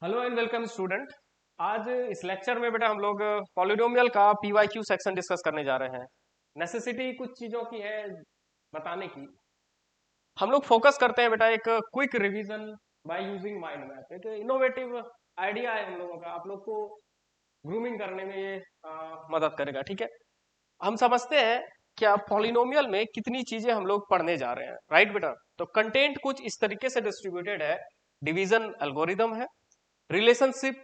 Hello and welcome student. आज इस lecture में बेटा हम लोग पॉलिनोमियल का पीवाईक्यू सेक्शन डिस्कस करने जा रहे हैं। नेसेसिटी कुछ चीजों की है बताने की। हम लोग फोकस करते हैं बेटा एक quick revision by using mind map. एक इनोवेटिव आइडिया है हम लोगों का, आप लोग को ग्रूमिंग करने में ये मदद करेगा। ठीक है, हम समझते हैं क्या पॉलिनोमियल में कितनी चीजें हम लोग पढ़ने जा रहे हैं, राइट बेटा। तो कंटेंट कुछ इस तरीके से डिस्ट्रीब्यूटेड है। डिवीजन एल्गोरिदम है, relationship,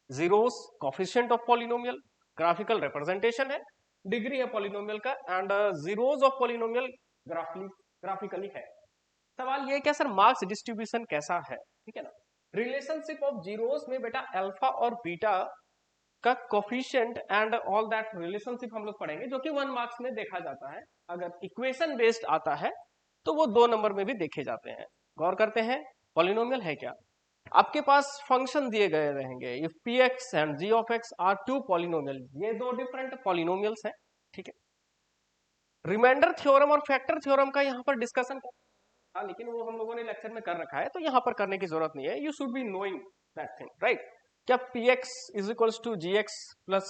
zeros coefficient of polynomial, graphical representation है, डिग्री है पॉलिनोमियल का, and zeros of polynomial graphically है। सवाल ये है क्या सर मार्क्स डिस्ट्रीब्यूशन कैसा है, ठीक है ना। रिलेशनशिप ऑफ जीरोस में बेटा अल्फा और बीटा का coefficient and all that relationship हम लोग पढ़ेंगे, जो कि 1 मार्क्स में देखा जाता है। अगर इक्वेशन बेस्ड आता है तो वो 2 नंबर में भी देखे जाते हैं। गौर करते हैं पॉलिनोमियल है क्या। आपके पास फंक्शन दिए गए रहेंगे, if P X and G of X are two polynomial, ये 2 डिफरेंट पॉलिनोमियल्स हैं। ठीक है, रिमाइंडर थ्योरम और फैक्टर थ्योरम का यहाँ पर डिस्कशन था, लेकिन वो हम लोगों ने लेक्चर में कर रखा है तो यहाँ पर करने की जरूरत नहीं है। You should be knowing that thing, right. क्या P X is equals to G X plus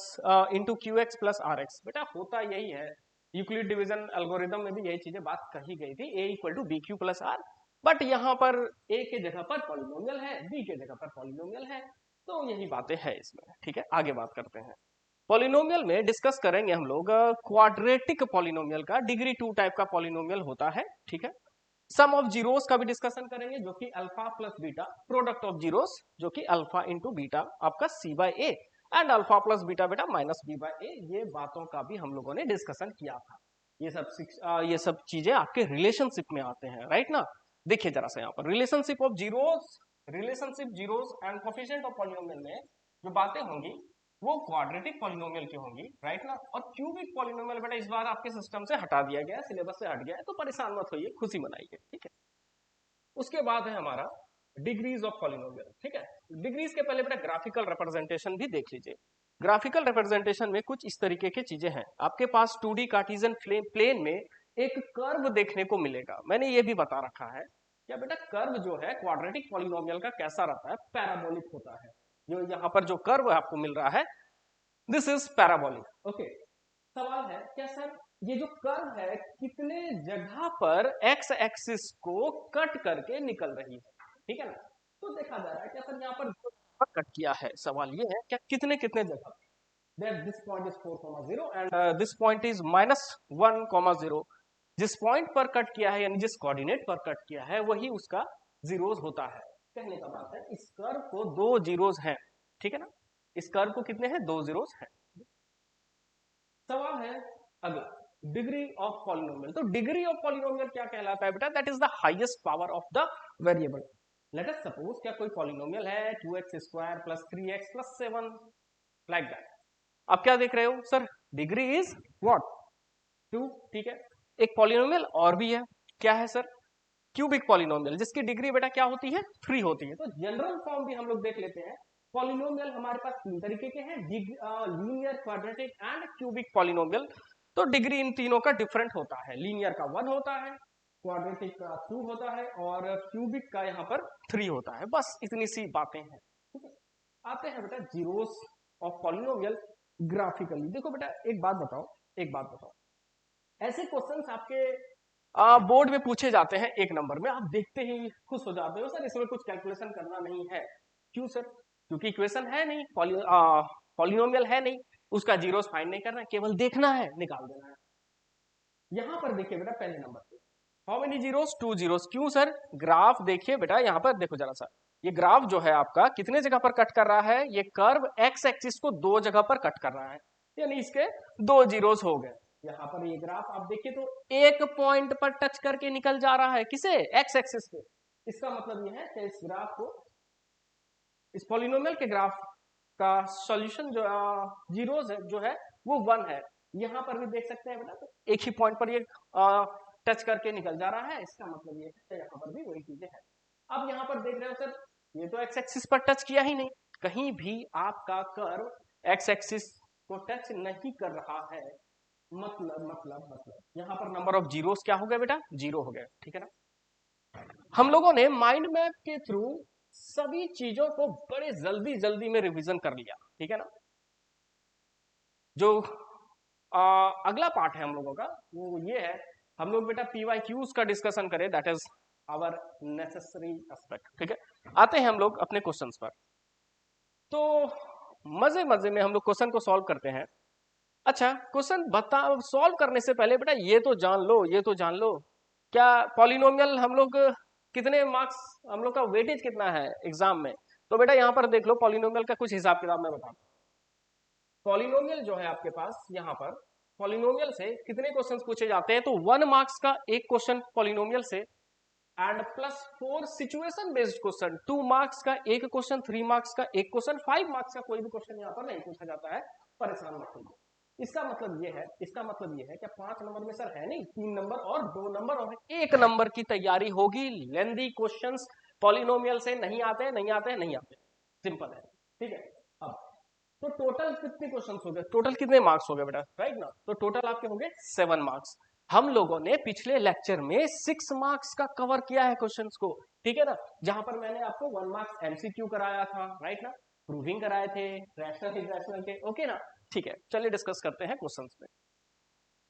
into Q X plus R X, बेटा होता यही है। यूक्लिड डिवीजन एल्गोरिदम में भी यही चीजें बात कही गई थी, A equal to B Q plus R. But यहाँ पर ए के जगह पर पॉलिनोमियल है, बी के जगह पर पॉलिनोमियल है, तो यही बातें हैं इसमें। ठीक है, आगे बात करते हैं। पॉलिनोमियल में डिस्कस करेंगे हम लोग क्वाड्रेटिक पॉलिनोमियल का। डिग्री 2 टाइप का पॉलिनोमियल होता है। ठीक है, सम ऑफ जीरोस का भी डिस्कशन करेंगे, जो कि alpha plus beta, product of zeros जो कि अल्फा इंटू बीटा आपका C by A, and alpha plus beta बेटा माइनस बी बाय ए। ये बातों का भी हम लोगों ने डिस्कशन किया था। ये सब चीजें आपके रिलेशनशिप में आते हैं, राइट ना। देखिए जरा सा यहाँ पर relationship of zeros, relationship zeros and coefficient of polynomial में जो बातें होंगी वो क्वाड्रेटिक पॉलिनोमियल की होंगी, राइट ना। और क्यूबिक पॉलिनोमियल बेटा इस बार आपके सिस्टम से हटा दिया गया है, सिलेबस से हट गया है, तो परेशान मत होइए, खुशी मनाइए। ठीक है, उसके बाद है हमारा डिग्रीज ऑफ पॉलिनोमियल। ठीक है, डिग्रीज के पहले बेटा ग्राफिकल रिप्रेजेंटेशन भी देख लीजिए। ग्राफिकल रिप्रेजेंटेशन में कुछ इस तरीके की चीजें हैं। आपके पास 2D कार्टेशियन प्लेन में एक कर्व देखने को मिलेगा। मैंने ये भी बता रखा है क्या बेटा, कर्व जो है क्वाड्रेटिक पॉलिनोमियल का कैसा रहता है, पैराबोलिक होता है। जो यहाँ पर जो कर्व आपको मिल रहा है, दिस इज पैराबोलिक। ओके, सवाल है क्या सर ये जो कर्व है कितने जगह पर एक्स एक्सिस को कट करके निकल रही है, ठीक है ना। तो देखा जा रहा है क्या सर यहाँ पर कट किया है, सवाल ये है क्या कितने कितने जगह। that this point is 4,0 and this point is -1,0। जिस पॉइंट पर कट किया है यानी जिस कोऑर्डिनेट पर कट किया है वही उसका जीरोस होता है। कहने का बात है इस कर्व को 2 जीरोस हैं, ठीक है ना। इस कर्व को कितने हैं, 2 जीरोस हैं। सवाल है अगला डिग्री ऑफ पॉलिनोमियल। तो डिग्री ऑफ पॉलिनोमियल क्या कहलाता है बेटा, that is the highest power of the variable. Let us suppose क्या कोई पॉलिनोमियल है 2x² plus 3x plus 7 like that. आप क्या देख रहे हो सर, डिग्री इज व्हाट 2। ठीक है, एक पॉलिनोमियल और भी है, क्या है सर, क्यूबिक पॉलिनोमियल, जिसकी डिग्री बेटा क्या होती है 3 होती है। तो जनरल फॉर्म भी हम लोग देख लेते हैं। पॉलिनोमियल हमारे पास 3 तरीके के हैं, linear, quadratic and cubic polynomial. तो डिग्री इन तीनों का डिफरेंट होता है। लीनियर का 1 होता है, क्वाड्रेटिक का 2 होता है और क्यूबिक का यहाँ पर 3 होता है। बस इतनी सी बातें हैं। ठीक है, आते हैं बेटा जीरोस ऑफ पॉलिनोमियल ग्राफिकली। देखो बेटा एक बात बताओ, एक बात बताओ, ऐसे क्वेश्चंस आपके बोर्ड में पूछे जाते हैं 1 नंबर में, आप देखते ही खुश हो जाते हो सर इसमें कुछ कैलकुलेशन करना नहीं है। क्यों सर, क्योंकि इक्वेशन है नहीं, पॉलिनोमियल है नहीं, उसका जीरोस फाइंड नहीं करना है, केवल देखना है, निकाल देना है। यहां पर देखिए बेटा पहले नंबर पे हाउ मेनी जीरोस, 2 जीरोस। क्यों सर, ग्राफ देखिए बेटा, यहाँ पर देखो जरा सा, ये ग्राफ जो है आपका कितने जगह पर कट कर रहा है, ये कर्व एक्स एक्सिस को 2 जगह पर कट कर रहा है, यानी इसके 2 जीरोस हो गए। यहाँ पर ये ग्राफ आप देखिए तो एक पॉइंट पर टच करके निकल जा रहा है, किसे, एक्स एक्सिस पे। इसका मतलब ये है कि इस ग्राफ को, इस पॉलिनोमियल के ग्राफ का सॉल्यूशन जो जीरोस है जो है वो 1 है। यहाँ पर भी देख सकते हैं बेटा, तो एक ही पॉइंट पर ये टच करके निकल जा रहा है, इसका मतलब ये है यहाँ पर भी वही चीजें हैं। अब यहाँ पर देख रहे हो सर ये तो एक्स एक्सिस पर टच किया ही नहीं, कहीं भी आपका कर्व एक्स एक्सिस को टच नहीं कर रहा है, मतलब यहाँ पर नंबर ऑफ जीरोस क्या हो गया बेटा, 0 हो गया। ठीक है ना, हम लोगों ने माइंड मैप के थ्रू सभी चीजों को बड़े जल्दी जल्दी में रिवीजन कर लिया, ठीक है ना। जो अगला पार्ट है हम लोगों का वो ये है, हम लोग बेटा PYQs का डिस्कशन करें, that is our necessary aspect, ठीक है। आते हैं हम लोग अपने क्वेश्चंस पर। तो मजे मजे में हम लोग क्वेश्चन को सॉल्व करते हैं। अच्छा, क्वेश्चन बता सॉल्व करने से पहले बेटा ये तो जान लो, ये तो जान लो, क्या पॉलिनोमियल हम लोग कितने मार्क्स, हम लोग का वेटेज कितना है एग्जाम में। तो बेटा यहाँ पर देख लो, पॉलिनोमियल का कुछ हिसाब किताब मैं बताता हूँ। पॉलिनोमियल जो है आपके पास यहाँ पर, पॉलिनोमियल से कितने क्वेश्चंस पूछे जाते हैं, तो 1 मार्क्स का एक क्वेश्चन पॉलिनोमियल से, and plus 4 situation based question, 2 marks का एक क्वेश्चन, 3 मार्क्स का एक क्वेश्चन, 5 मार्क्स का कोई भी क्वेश्चन यहाँ पर नहीं पूछा जाता है, परेशान मत होइए। इसका मतलब ये है, इसका मतलब ये है कि 5 नंबर में सर है नहीं, 3 नंबर और 2 नंबर और 1 नंबर की तैयारी होगी। लेंदी क्वेश्चंस पॉलिनोमियल से नहीं आते, नहीं आते, नहीं आते, सिंपल है, ठीक है। अब तो टोटल कितने क्वेश्चंस हो गए, टोटल कितने मार्क्स हो गए बेटा, राइट ना। तो टोटल आपके हो गए 7 मार्क्स। हम लोगों ने पिछले लेक्चर में 6 मार्क्स का कवर किया है क्वेश्चंस को, ठीक है ना, जहां पर मैंने आपको 1 मार्क्स MCQ कराया था, राइट ना, प्रूविंग कराए थे, रैशनल इरैशनल के, ओके ना। ठीक है, चलिए डिस्कस करते हैं क्वेश्चंस में।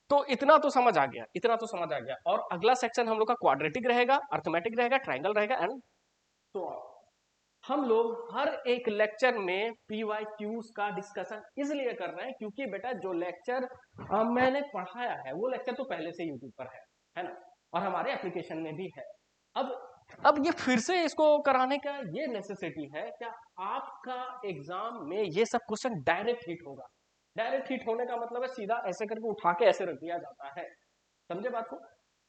तो इतना तो समझ आ गया, इतना तो समझ आ गया। और अगला सेक्शन हम लोग का क्वाड्रेटिक रहेगा, अर्थमेटिक रहेगा, ट्राइंगल रहेगा, एंड तो हम लोग हर एक लेक्चर में PYQs का डिस्कशन इसलिए कर रहे हैं क्योंकि बेटा जो लेक्चर मैंने पढ़ाया है वो लेक्चर तो पहले से यूट्यूब पर है ना, और हमारे एप्लीकेशन में भी है। अब ये फिर से इसको कराने का ये नेसेसिटी है क्या, आपका एग्जाम में ये सब क्वेश्चन डायरेक्ट हिट होगा। डायरेक्ट हिट होने का मतलब है सीधा ऐसे करके उठा के ऐसे रख दिया जाता है, समझे बात को।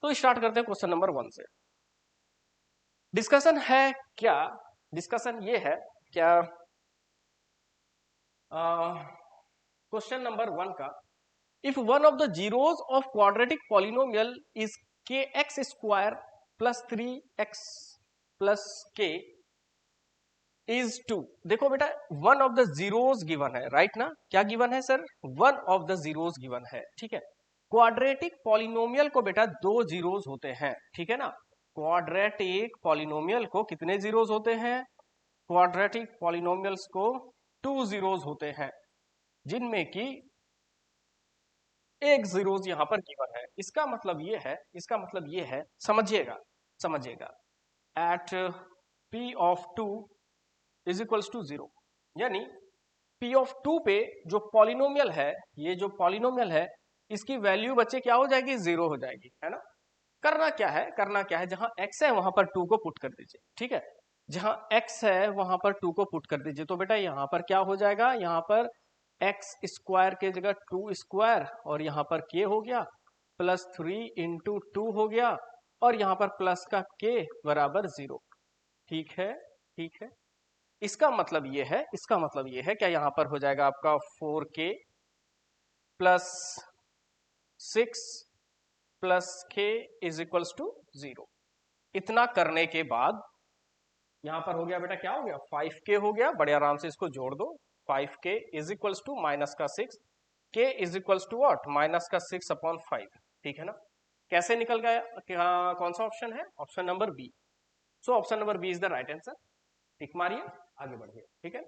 तो स्टार्ट करते हैं क्वेश्चन नंबर 1 से। डिस्कशन है क्या, डिस्कशन ये है क्या, क्वेश्चन नंबर 1 का, if one of the zeros of quadratic polynomial is kx square plus 3x plus k is 2। देखो बेटा, one of the zeros given है, राइट ना, क्या गिवन है sir, one of the zeros given है, ठीक है। क्वाड्रेटिक पॉलिनोमियल को बेटा 2 जीरोस होते हैं, ठीक है ना। क्वाड्रेटिक पॉलिनोमियल को कितने जीरोस होते हैं, क्वाड्रेटिक पॉलिनोमियल्स को 2 जीरोस होते हैं, जिनमें की एक जीरोस यहां पर गिवन है। इसका मतलब ये है, इसका मतलब ये है, समझिएगा समझिएगा, at p of 2 is equals to 0, यानी p ऑफ 2 पे जो पॉलिनोमियल है, ये जो पॉलिनोमियल है इसकी वैल्यू बच्चे क्या हो जाएगी, 0 हो जाएगी, है ना। करना क्या है, करना क्या है, जहां x है वहां पर 2 को पुट कर दीजिए, ठीक है। जहां x है वहां पर 2 को पुट कर दीजिए, तो बेटा यहां पर क्या हो जाएगा, यहां पर x स्क्वायर के जगह 2 स्क्वायर, और यहां पर k हो गया प्लस 3 इंटू 2 हो गया, और यहां पर प्लस का k बराबर 0, ठीक है, ठीक है। इसका मतलब ये है, इसका मतलब ये है क्या, यहां पर हो जाएगा आपका 4k plus 6 plus k is equals to 0। इतना करने के बाद यहां पर हो गया बेटा, क्या हो गया, 5k हो गया, बड़े आराम से इसको जोड़ दो, 5k is equals to minus का 6, k is equals to what, minus का 6 अपॉन 5, ठीक है ना। कैसे निकल गया, कौन सा ऑप्शन है, option number B. So option number B is the right answer, tick मारिए, आगे बढ़िए, ठीक है।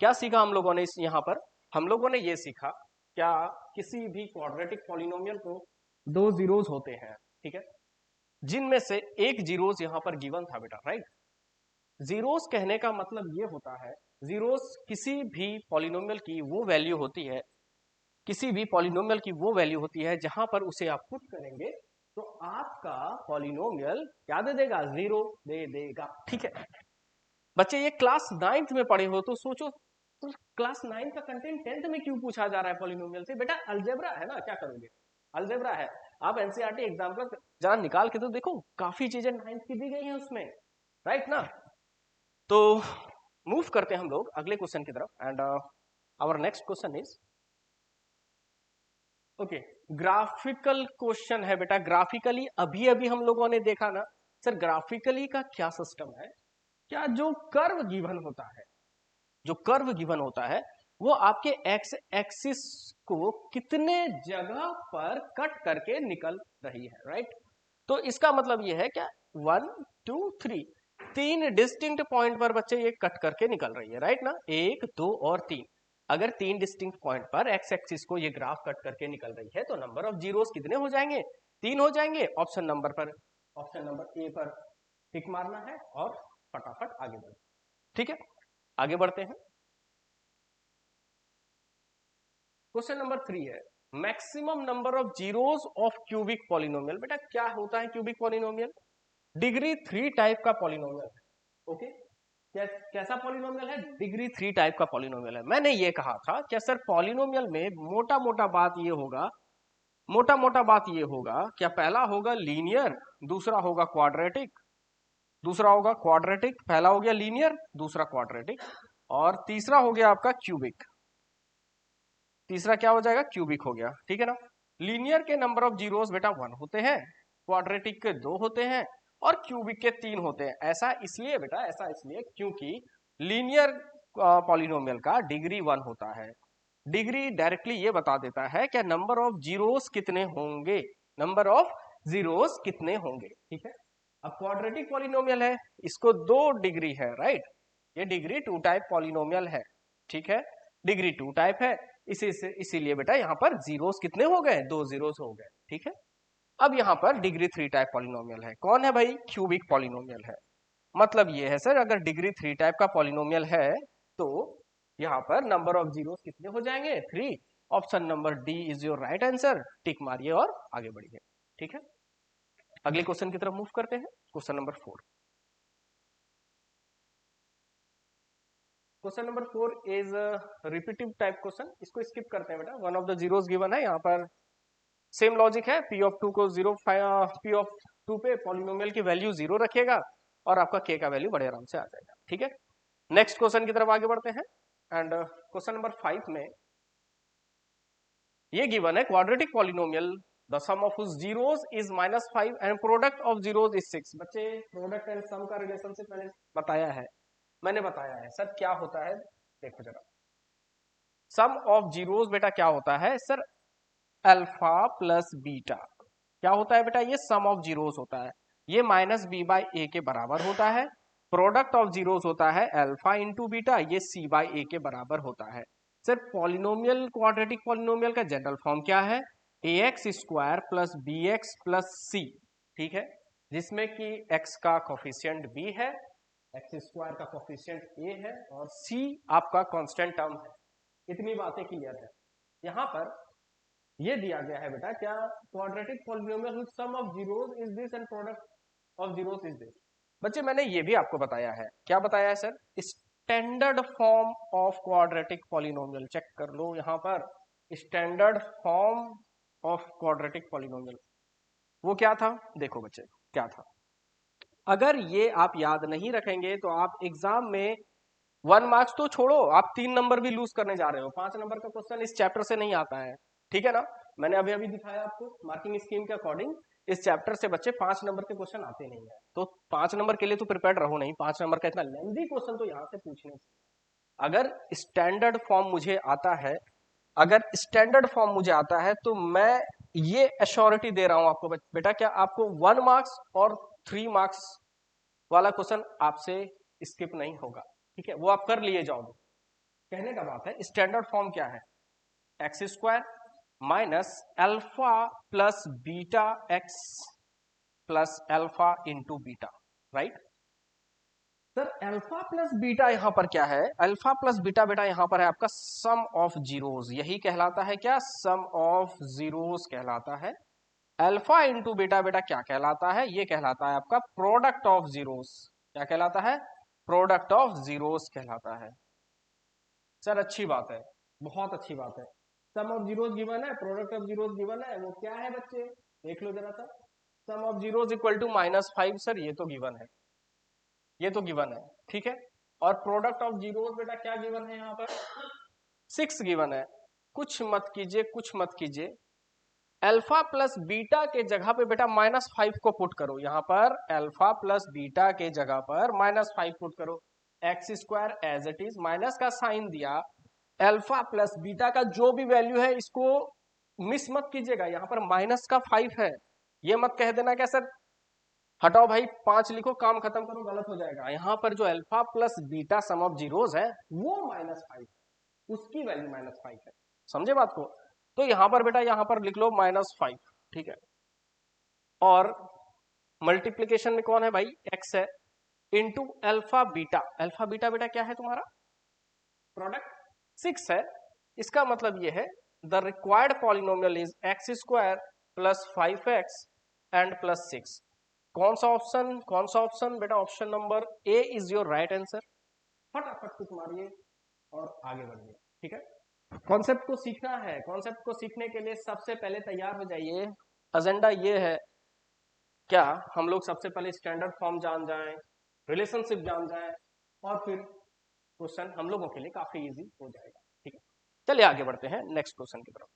क्या सीखा हम लोगों ने इस, यहां पर हम लोगों ने ये सीखा क्या, किसी भी क्वाड्रेटिक पॉलिनोमियल को 2 जीरोस होते हैं, ठीक है, जिनमें से एक जीरोस यहां पर गिवन था बेटा, राइट। जीरोस कहने का मतलब ये होता है, जीरोस किसी भी पॉलिनोमियल की वो वैल्यू होती है, किसी भी पॉलिनोमियल की वो वैल्यू होती है जहां पर उसे आप पुट करेंगे तो आपका पॉलिनोमियल क्या दे देगा, 0 दे देगा, ठीक है। बच्चे ये क्लास 9th में पढ़े हो तो सोचो, तो क्लास 9 का कंटेंट 10th में क्यों पूछा जा रहा है पॉलिनोमियल से, बेटा अलजेब्रा है ना, क्या करोगे, अलजेब्रा है। आप एनसीईआरटी एग्जाम का जरा निकाल के तो देखो, काफी चीजें 9th की दी गई हैं उसमें, राइट ना। तो मूव करते हैं हम लोग अगले क्वेश्चन की तरफ, and our next question is, okay, graphical question है बेटा। ग्राफिकली अभी अभी हम लोगों ने देखा ना सर, ग्राफिकली का क्या सिस्टम है, क्या जो कर्व गिवन होता है, जो कर्व गिवन होता है वो आपके एक्स एक्सिस को कितने जगह पर कट करके निकल रही है, राइट। तो इसका मतलब ये है क्या, 1 2 3, 3 डिस्टिंक्ट पॉइंट पर बच्चे ये कट करके निकल रही है, राइट ना, 1 2 और 3। अगर 3 डिस्टिंक्ट पॉइंट पर एक्स एक्सिस को ये ग्राफ कट करके निकल रही है तो नंबर ऑफ जीरोस कितने हो जाएंगे? 3 हो जाएंगे। ऑप्शन नंबर ए पर टिक मारना है और फटाफट आगे बढ़ना। ठीक है, आगे बढ़ते हैं। क्वेश्चन नंबर 3 है, maximum number of zeros of cubic polynomial. बेटा क्या होता है क्यूबिक पॉलिनोमियल? डिग्री 3 टाइप का पॉलिनोमियल है। ओके, कैसा पॉलिनोमियल है? डिग्री 3 टाइप का पॉलिनोमियल है। मैंने ये कहा था क्या सर, पॉलिनोमियल में मोटा मोटा बात ये होगा क्या, पहला होगा लीनियर, दूसरा होगा क्वाड्रेटिक, पहला हो गया लीनियर, दूसरा क्वाड्रेटिक, और तीसरा हो गया आपका क्यूबिक। तीसरा क्या हो जाएगा? क्यूबिक हो गया। ठीक है ना। लीनियर के नंबर ऑफ जीरोस बेटा 1 होते हैं, क्वाड्रेटिक के 2 होते हैं और क्यूबिक के 3 होते हैं। ऐसा इसलिए बेटा, ऐसा इसलिए क्योंकि लीनियर पॉलिनोमियल का डिग्री 1 होता है। डिग्री डायरेक्टली ये बता देता है क्या नंबर ऑफ जीरोस कितने होंगे, ठीक है। अब क्वाड्रेटिक पॉलिनोमियल है, इसको 2 डिग्री है, राइट। ये डिग्री 2 टाइप पॉलिनोमियल है, ठीक है, डिग्री 2 टाइप है, इसीलिए बेटा यहाँ पर जीरोस कितने हो गए? 2 जीरोस हो गए, ठीक है। अब यहाँ पर डिग्री 3 टाइप पॉलिनोमियल है, कौन है भाई? क्यूबिक पॉलिनोमियल है। मतलब ये है सर, अगर डिग्री 3 टाइप का पॉलिनोमियल है तो यहाँ पर नंबर ऑफ जीरोस कितने हो जाएंगे? 3। Option number D is your right answer. Tick मारिए और आगे बढ़िए, ठीक है। अगले क्वेश्चन की तरफ मूव करते हैं। Question number 4। Question number 4 is repetitive type question, इसको स्किप करते हैं बेटा। One of the zeros given है, यहाँ पर सेम लॉजिक है, पी ऑफ 2 को पी ऑफ 2 पे पॉलिनोमियल की वैल्यू 0 रखिएगा और आपका के का वैल्यू बड़े आराम से आ जाएगा, ठीक है। नेक्स्ट क्वेश्चन की तरफ आगे बढ़ते हैं। एंड क्वेश्चन नंबर 5 में ये गिवन है, quadratic polynomial the sum of whose zeros is -5 and product of zeros is 6। बच्चे प्रोडक्ट एंड सम का रिलेशनशिप मैंने बताया है सर, क्या होता है देखो जरा। सम ऑफ जीरोस बेटा क्या होता है सर? Alpha plus beta. क्या होता है बेटा? ये सम ऑफ जीरोस होता है, ये -b/a के बराबर होता है। प्रोडक्ट ऑफ जीरोस होता है अल्फा इंटू बीटा, ये c/a के बराबर होता है। सर पॉलिनोमियल, क्वाड्रेटिक पॉलिनोमियल का जनरल फॉर्म क्या है? ax² plus bx plus c, ठीक है, जिसमें कि x का कोफिशिएंट b है, x² का कोफिशिएंट a है और c आपका कांस्टेंट टर्म है। इतनी बातें क्लियर है। यहाँ पर ये दिया गया है बेटा, क्या quadratic polynomial which sum of zeros is this and product of zeros is this. बच्चे मैंने ये भी आपको बताया है, क्या बताया है sir? Standard form of quadratic polynomial, check कर लो यहाँ पर, standard form of quadratic polynomial वो क्या था? देखो बच्चे क्या था, अगर ये आप याद नहीं रखेंगे तो आप एग्जाम में 1 मार्क्स तो छोड़ो, आप 3 नंबर भी लूज करने जा रहे हो। 5 नंबर का क्वेश्चन इस चैप्टर से नहीं आता है, ठीक है ना। मैंने अभी अभी दिखाया आपको मार्किंग स्कीम के अकॉर्डिंग, इस चैप्टर से बच्चे 5 नंबर के क्वेश्चन आते नहीं है, तो 5 नंबर के लिए तो प्रिपेयर्ड रहो नहीं। 5 नंबर का इतना लेंथी क्वेश्चन तो यहाँ से पूछने से, अगर स्टैंडर्ड फॉर्म मुझे आता है, तो मैं ये एश्योरिटी दे रहा हूं आपको बेटा, क्या आपको 1 मार्क्स और 3 मार्क्स वाला क्वेश्चन आपसे स्किप नहीं होगा, ठीक है, वो आप कर लिए जाओगे। कहने का बात है, स्टैंडर्ड फॉर्म क्या है? x² minus alpha plus beta x plus alpha into beta, right. Sir alpha plus beta यहां पर क्या है? अल्फा प्लस बीटा बेटा यहां पर है आपका सम ऑफ जीरोस, यही कहलाता है क्या? सम ऑफ जीरोस कहलाता है। अल्फा इंटू बीटा बेटा क्या कहलाता है? ये कहलाता है आपका प्रोडक्ट ऑफ जीरोस। क्या कहलाता है? प्रोडक्ट ऑफ जीरोस कहलाता है। सर अच्छी बात है, बहुत अच्छी बात है। सम ऑफ जीरोस गिवन है, प्रोडक्ट ऑफ जीरोस गिवन है, वो क्या है बच्चे देख लो जरा सा। Sum of zeros equal to -5, sir ये तो गिवन है, ठीक है। और प्रोडक्ट ऑफ जीरोस बेटा क्या गिवन है? यहाँ पर 6 गिवन है। कुछ मत कीजिए, अल्फा प्लस बीटा के जगह पे बेटा -5 को पुट करो। यहाँ पर अल्फा प्लस बीटा के जगह पर -5 पुट करो। x² as it is, minus का साइन दिया, अल्फा प्लस बीटा का जो भी वैल्यू है इसको मिस मत कीजिएगा, यहाँ पर -5 है, ये मत कह देना क्या सर हटाओ भाई, 5 लिखो, काम खत्म करो, गलत हो जाएगा। यहां पर जो alpha plus beta sum of zeros है वो -5, उसकी वैल्यू -5 है। समझे बात को? तो यहां पर बेटा, यहां पर लिख लो -5, ठीक है। और मल्टीप्लीकेशन में कौन है भाई? x है, into alpha beta. Alpha beta बेटा क्या है तुम्हारा? प्रोडक्ट 6 है। इसका मतलब ये है the required polynomial is x² plus 5x and plus 6। कौन सा ऑप्शन? कौन सा ऑप्शन बेटा? Option number A is your right answer. फटाफट कुछ मारिए और आगे बढ़िए, ठीक है। कॉन्सेप्ट को सीखना है। कॉन्सेप्ट को सीखने के लिए सबसे पहले तैयार हो जाइए। एजेंडा ये है, क्या हम लोग सबसे पहले स्टैंडर्ड फॉर्म जान जाएं, रिलेशनशिप जान जाएं, और फिर क्वेश्चन हम लोगों के लिए काफी इजी हो जाएगा, ठीक है। चलिए आगे बढ़ते हैं नेक्स्ट क्वेश्चन की तरफ।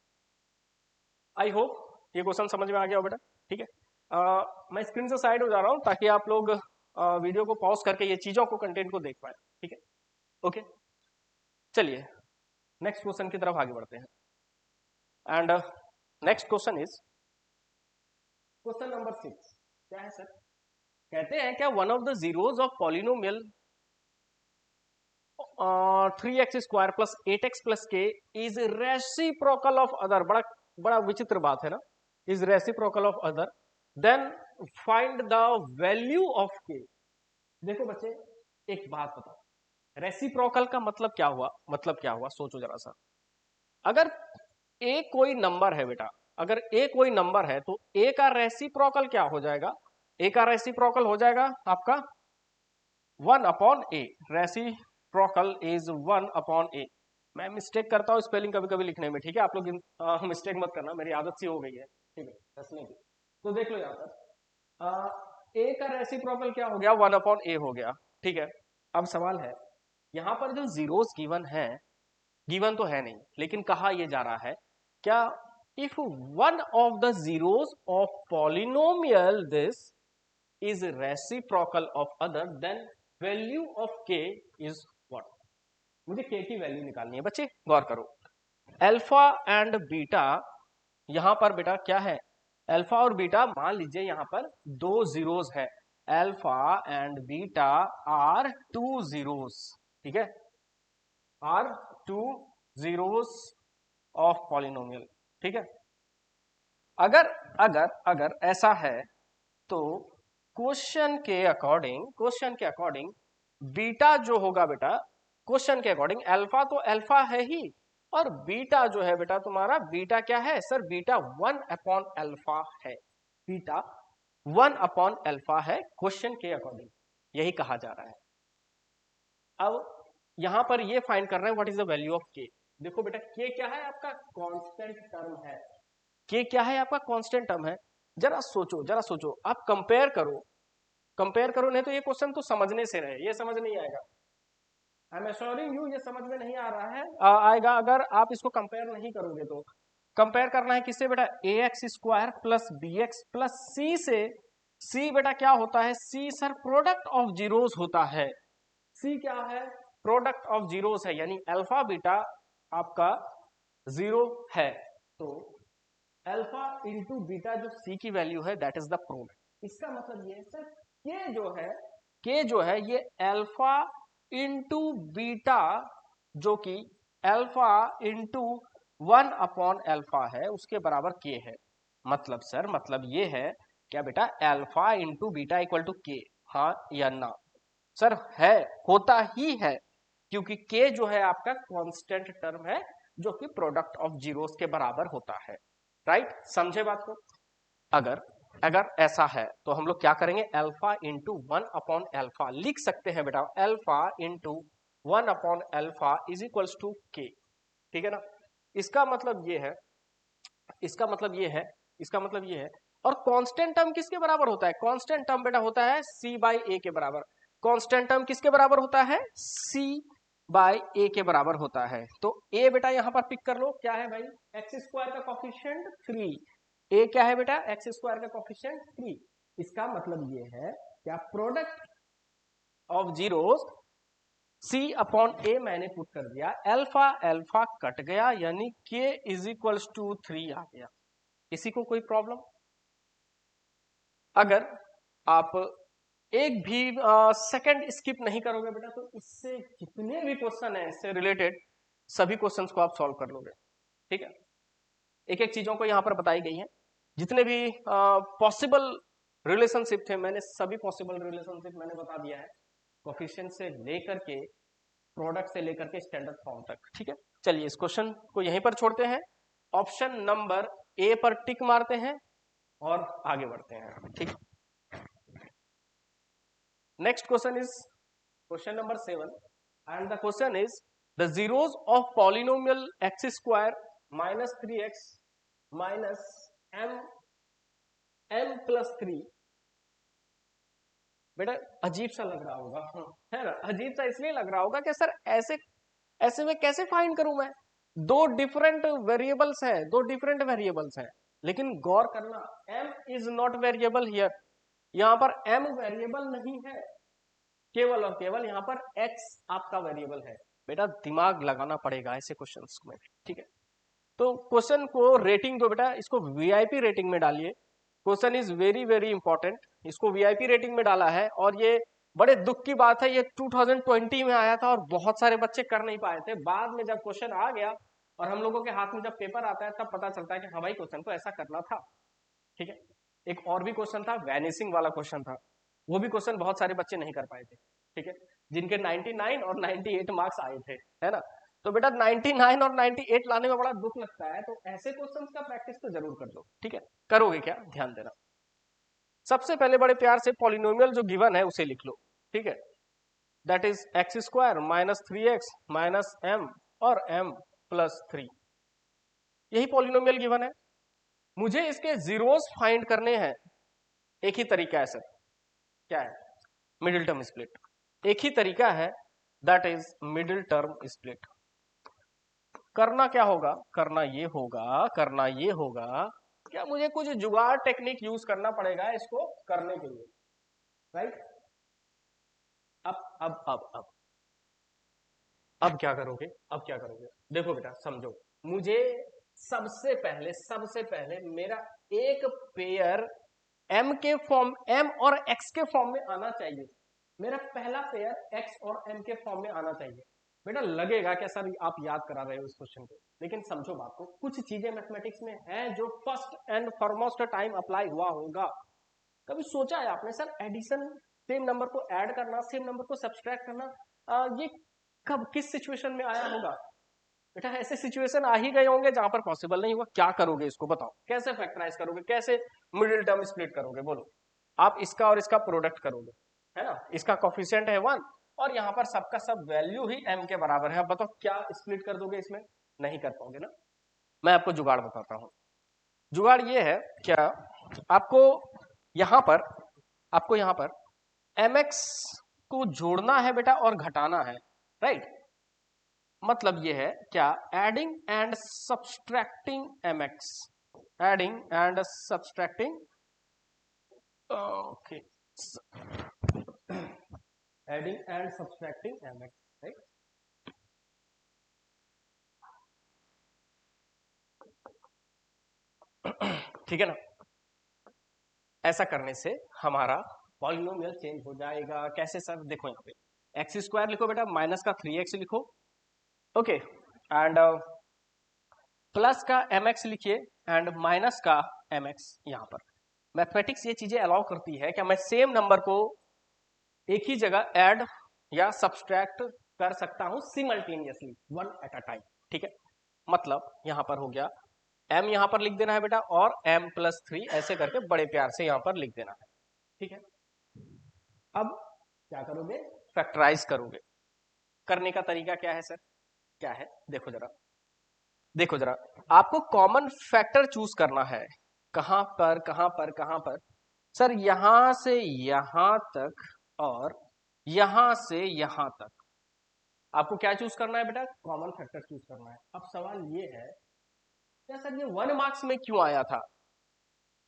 आई होप ये क्वेश्चन समझ में आ गया हो बेटा, ठीक है। मैं स्क्रीन से साइड हो जा रहा हूं ताकि आप लोग वीडियो को पॉज करके ये चीजों को, कंटेंट को देख पाए, ठीक है। ओके, चलिए नेक्स्ट क्वेश्चन की तरफ आगे बढ़ते हैं। And next question is question number 6। क्या है सर? कहते हैं क्या one of the zeros of polynomial 3x² plus 8x plus K is reciprocal of other. बड़ा बड़ा विचित्र बात है ना, is reciprocal of other, then find the value of K. देखो बच्चे, एक बात बताओ, रेसिप्रोकल का मतलब क्या हुआ? मतलब क्या हुआ, सोचो जरा सा। अगर ए कोई नंबर है बेटा, अगर ए कोई नंबर है तो ए का रेसिप्रोकल क्या हो जाएगा? ए का रेसिप्रोकल हो जाएगा आपका 1/a। Reciprocal is 1/a। मैं मिस्टेक करता हूं स्पेलिंग कभी कभी लिखने में, ठीक है। आप लोग मिस्टेक मत करना, मेरी आदत सी हो गई है, ठीक है, हंसने की। तो देख लो यहाँ पर ए का रेसिप्रोकल क्या हो गया? 1/a हो गया, ठीक है। अब सवाल है, यहाँ पर जो जीरोस गिवन है, गिवन तो है नहीं, लेकिन कहा यह जा रहा है क्या, if one of the zeros of polynomial this is reciprocal of other then value of k is what? मुझे k की वैल्यू निकालनी है बच्चे, गौर करो। अल्फा एंड बीटा, यहां पर बेटा क्या है? अल्फा और बीटा, मान लीजिए यहां पर दो जीरोस है, alpha and beta are two zeros, ठीक है, are two zeros of polynomial, ठीक है। अगर अगर अगर ऐसा है तो क्वेश्चन के अकॉर्डिंग बीटा जो होगा बेटा, क्वेश्चन के अकॉर्डिंग अल्फा तो अल्फा है ही, और बीटा जो है बेटा तुम्हारा, बीटा क्या है सर? बीटा 1/अल्फा है। बीटा 1/अल्फा है क्वेश्चन के अकॉर्डिंग, यही कहा जा रहा है। अब यहां पर ये फाइंड कर रहे हैं what is the value of K. देखो बेटा, के क्या है? आपका कांस्टेंट टर्म है। के क्या है? आपका कांस्टेंट टर्म है। जरा सोचो, जरा सोचो, आप कंपेयर करो, कंपेयर करो, नहीं तो ये क्वेश्चन तो समझने से रहे, ये समझ नहीं आएगा। आई एम एश्योरिंग यू, ये समझ में नहीं आ रहा है, आएगा अगर आप इसको कंपेयर नहीं करोगे तो। कंपेयर करना है किससे बेटा? ax² plus bx plus c से। c बेटा क्या होता है? c sir product of zeros होता है। c क्या है? प्रोडक्ट ऑफ जीरोस है, यानी अल्फा बीटा आपका जीरो है, तो अल्फा इंटू बीटा जो c की वैल्यू है दैट इज द प्रोडक्ट। इसका मतलब ये है सर, के जो है, के जो है ये अल्फा इंटू बीटा, जो कि अल्फा इंटू 1/अल्फा है, उसके बराबर के है। मतलब सर, मतलब ये है क्या बेटा? Alpha into beta equal to K, हाँ या ना? सर है, होता ही है, क्योंकि के जो है आपका कांस्टेंट टर्म है, जो कि प्रोडक्ट ऑफ जीरोस के बराबर होता है, राइट? समझे बात को? अगर अगर ऐसा है तो हम लोग क्या करेंगे? अल्फा इंटू 1/अल्फा लिख सकते हैं बेटा, अल्फा इंटू 1/अल्फा इज इक्वल्स टू के, ठीक है ना? इसका मतलब ये है, इसका मतलब ये है, इसका मतलब ये है। और कांस्टेंट टर्म किसके बराबर होता है? कांस्टेंट टर्म बेटा होता है c बाई ए के बराबर। कांस्टेंट टर्म किसके बराबर होता है? c बाई ए के बराबर होता है। तो a बेटा यहां पर पिक कर लो, क्या है भाई? x² का कोफिशिएंट 3। a क्या है बेटा? x² का कोफिशिएंट 3। इसका मतलब ये है क्या, प्रोडक्ट ऑफ जीरोस c/a मैंने पुट कर दिया, अल्फा अल्फा कट गया, यानी k इज इक्वल्स टू 3 आ गया। किसी को कोई प्रॉब्लम? अगर आप एक भी सेकंड स्किप नहीं करोगे बेटा, तो इससे जितने भी क्वेश्चन है इससे रिलेटेड सभी क्वेश्चंस को आप सॉल्व कर लोगे। ठीक है, एक एक चीजों को यहाँ पर बताई गई है, जितने भी पॉसिबल रिलेशनशिप थे मैंने सभी पॉसिबल रिलेशनशिप मैंने बता दिया है, कोफिशिएंट से लेकर के प्रोडक्ट से लेकर के स्टैंडर्ड फॉर्म तक। ठीक है, चलिए इस क्वेश्चन को यहीं पर छोड़ते हैं, ऑप्शन नंबर ए पर टिक मारते हैं और आगे बढ़ते हैं। ठीक, next question is question number 7 and the question is the zeros of polynomial x square minus 3x minus m plus 3। बेटा अजीब सा लग रहा होगा, है ना, अजीब सा इसलिए लग रहा होगा कि सर ऐसे में कैसे फाइंड करूं मैं, दो डिफरेंट वेरिएबल्स है, दो डिफरेंट वेरिएबल्स है, लेकिन गौर करना m is not variable here, यहां पर m वेरिएबल नहीं है, केवल और केवल यहाँ पर x आपका वेरिएबल है। बेटा दिमाग लगाना पड़ेगा ऐसे क्वेश्चंस में। ठीक है, तो क्वेश्चन को रेटिंग दो बेटा, इसको वीआईपी रेटिंग में डालिए, question is very very important, इसको वीआईपी रेटिंग में डाला है और ये बड़े दुख की बात है, ये 2020 में आया था और बहुत सारे बच्चे कर नहीं पाए थे, बाद में जब क्वेश्चन आ गया और हम लोगों के हाथ में जब पेपर आता है तब पता चलता है कि हाँ भाई क्वेश्चन तो ऐसा करना था। ठीक है, एक और भी क्वेश्चन था, वैनिसिंग वाला क्वेश्चन था, वो भी क्वेश्चन बहुत सारे बच्चे नहीं कर पाए थे। ठीक है, जिनके 99 और 98 मार्क्स आए थे, है ना, तो बेटा 99 और 98 लाने में बड़ा दुख लगता है, तो ऐसे क्वेश्चंस का प्रैक्टिस तो जरूर कर लो। ठीक है, करोगे क्या, ध्यान देना। सबसे पहले बड़े प्यार से पॉलिनोमियल जो गिवन है उसे लिख लो। ठीक है, that is x square minus 3x minus m और m प्लस 3, यही पॉलिनोमियल गिवन है, मुझे इसके जीरोस फाइंड करने हैं। एक ही तरीका है सर, क्या है, मिडिल टर्म स्प्लिट, एक ही तरीका है, that is middle term split. करना क्या होगा, करना ये होगा क्या, मुझे कुछ जुगाड़ टेक्निक यूज करना पड़ेगा इसको करने के लिए, राइट। अब क्या करोगे, अब क्या करोगे, देखो बेटा समझो, मुझे सबसे पहले मेरा एक पेयर m के फॉर्म, m और x के फॉर्म में आना चाहिए, मेरा पहला पेयर x और m के फॉर्म में आना चाहिए। बेटा लगेगा क्या सर आप याद करा रहे हो इस क्वेश्चन को, लेकिन समझो बात को, कुछ चीजें मैथमेटिक्स में है जो first and foremost time apply हुआ होगा। कभी सोचा है आपने सर एडिशन, सेम नंबर को ऐड करना, सेम नंबर को सब्सट्रैक्ट करना, ये कब किस सिचुएशन में आया होगा? बेटा ऐसे सिचुएशन आ ही गए होंगे जहां पर पॉसिबल नहीं हुआ, क्या करोगे इसको बताओ, कैसे फैक्टराइज करोगे, कैसे मिडिल टर्म स्प्लिट करोगे, बोलो। आप इसका और इसका प्रोडक्ट करोगे, है ना, इसका कोफिशिएंट है 1 और यहाँ पर सबका सब वैल्यू ही m के बराबर है, अब बताओ क्या स्प्लिट कर दोगे इसमें, नहीं कर पाओगे ना। मैं आपको जुगाड़ बताता हूँ, जुगाड़ ये है क्या, आपको यहाँ पर mx को जोड़ना है बेटा और घटाना है, राइट। मतलब ये है क्या, adding and subtracting mx, adding and subtracting, okay, adding and subtracting mx, right. ठीक है ना, ऐसा करने से हमारा पॉलिनोमियल चेंज हो जाएगा। कैसे सर, देखो यहाँ पे एक्स स्क्वायर लिखो बेटा, माइनस का 3x लिखो, ओके, एंड प्लस का mx लिखिए एंड माइनस का mx। यहाँ पर मैथमेटिक्स ये चीजें अलाउ करती है कि मैं सेम नंबर को एक ही जगह ऐड या सब्सट्रैक्ट कर सकता हूं simultaneously, one at a time. ठीक है, मतलब यहां पर हो गया m, यहां पर लिख देना है बेटा, और m प्लस 3 ऐसे करके बड़े प्यार से यहां पर लिख देना है। ठीक है, अब क्या करोगे, फैक्टराइज करोगे। करने का तरीका क्या है सर, क्या है, देखो जरा आपको कॉमन फैक्टर चूज करना है, कहां पर सर, यहां से यहां तक और यहां से यहां तक आपको क्या चूज करना है बेटा, कॉमन फैक्टर चूज करना है। अब सवाल ये है क्या सर ये 1 मार्क्स में क्यों आया था,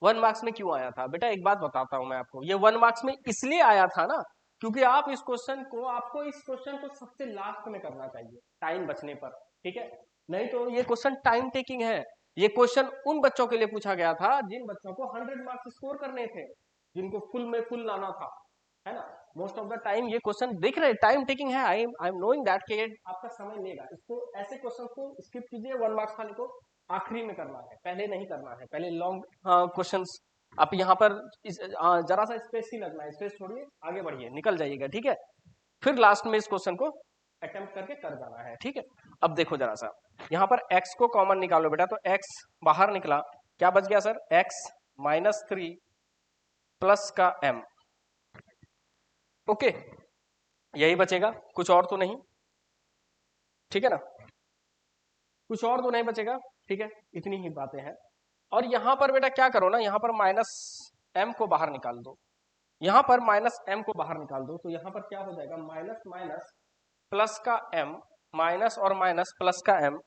1 मार्क्स में क्यों आया था, बेटा एक बात बताता हूं मैं आपको, ये 1 मार्क्स में इसलिए आया था ना, क्योंकि आपको इस क्वेश्चन को सबसे लास्ट में करना चाहिए टाइम बचने पर। ठीक है, नहीं तो ये क्वेश्चन टाइम टेकिंग है, ये क्वेश्चन उन बच्चों के लिए पूछा गया था जिन बच्चों को 100 मार्क्स स्कोर करने थे। जिनको फुल में फुल लाना था, है ना। मोस्ट ऑफ द टाइम ये क्वेश्चन देख रहे टाइम टेकिंग है, आई एम नोइंग दैट कि आपका समय लेगा। इसको ऐसे क्वेश्चन को स्किप कीजिए, 1 मार्क्स वाले को आखिरी में करना है, पहले नहीं करना है। पहले लॉन्ग क्वेश्चन आप यहाँ पर जरा सा स्पेस ही लगना है, स्पेस छोड़िए, आगे बढ़िए, निकल जाइएगा, ठीक है। फिर लास्ट में इस क्वेश्चन को अटेम्प्ट करके कर जाना है, ठीक है। अब देखो जरा सा, यहाँ पर x को कॉमन निकालो बेटा, तो x बाहर निकला, क्या बच गया सर, x -3 प्लस का m, ओके, यही बचेगा, कुछ और तो नहीं, ठीक है ना, कुछ और तो नहीं बचेगा, ठीक है, इतनी ही बातें हैं। और यहां पर बेटा क्या करो ना, यहां पर -m को बाहर निकाल दो, यहां पर -m को बाहर निकाल दो, तो यहां पर क्या हो जाएगा, माइनस माइनस प्लस का m, माइनस और माइनस प्लस का m,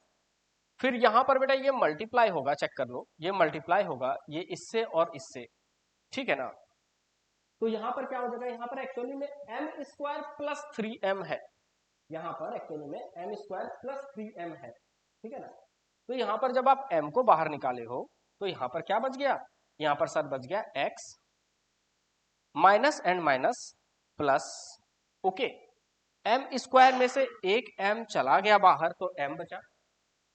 फिर यहां पर बेटा ये मल्टीप्लाई होगा, चेक कर लो, ये मल्टीप्लाई होगा ये इससे और इससे, ठीक है ना। तो यहां पर क्या हो जाएगा, यहां पर एक्चुअली में m² प्लस 3m है, यहां पर एक्चुअली में m² प्लस 3m है, ठीक है ना। तो यहां पर जब आप m को बाहर निकाले हो, तो यहां पर क्या बच गया, यहां पर सर बच गया x minus and minus plus, okay, m² में से एक m चला गया बाहर, तो m बचा।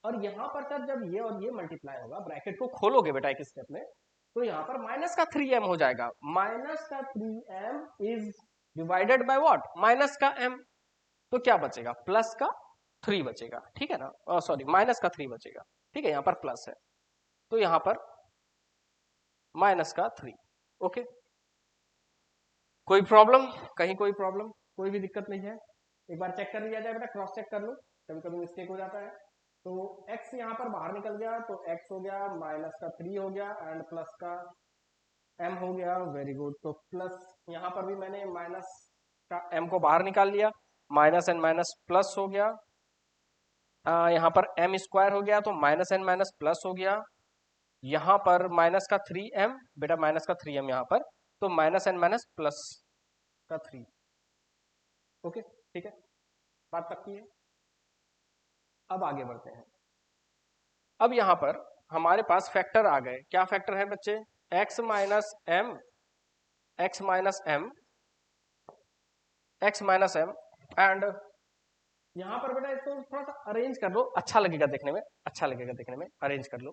और यहां पर सर जब ये और ये मल्टीप्लाई होगा, ब्रैकेट को खोलोगे बेटा एक स्टेप में, तो यहां पर माइनस का 3m हो जाएगा, माइनस का 3m is divided by what, minus का m, तो क्या बचेगा, प्लस का 3 बचेगा, ठीक है ना, सॉरी माइनस का 3 बचेगा, ठीक है, यहां पर प्लस है, तो यहां पर माइनस का 3, ओके। कोई प्रॉब्लम, कहीं कोई प्रॉब्लम, कोई भी दिक्कत नहीं है, एक बार चेक कर लिया जाए बेटा, क्रॉस चेक कर लो, कभी कभी मिस्टेक हो जाता है। तो x यहाँ पर बाहर निकल गया, तो x हो गया, माइनस का 3 हो गया, एंड प्लस का m हो गया, वेरी गुड। तो प्लस यहाँ पर भी मैंने माइनस का m को बाहर निकाल लिया, माइनस एंड माइनस प्लस हो गया, यहाँ पर m² हो गया, तो माइनस एंड माइनस प्लस हो गया, यहाँ पर माइनस का 3m, बेटा माइनस का 3m यहाँ पर, तो माइनस एंड माइनस प्लस का 3, ओके, ठीक है, बात पक्की है। अब आगे बढ़ते हैं। अब यहां पर हमारे पास फैक्टर आ गए, क्या फैक्टर है बच्चे, x minus m, x minus m, x minus m, and यहां पर बेटा इसको थोड़ा सा अरेंज कर लो, अच्छा लगेगा देखने में, अच्छा लगेगा देखने में, अरेंज कर लो।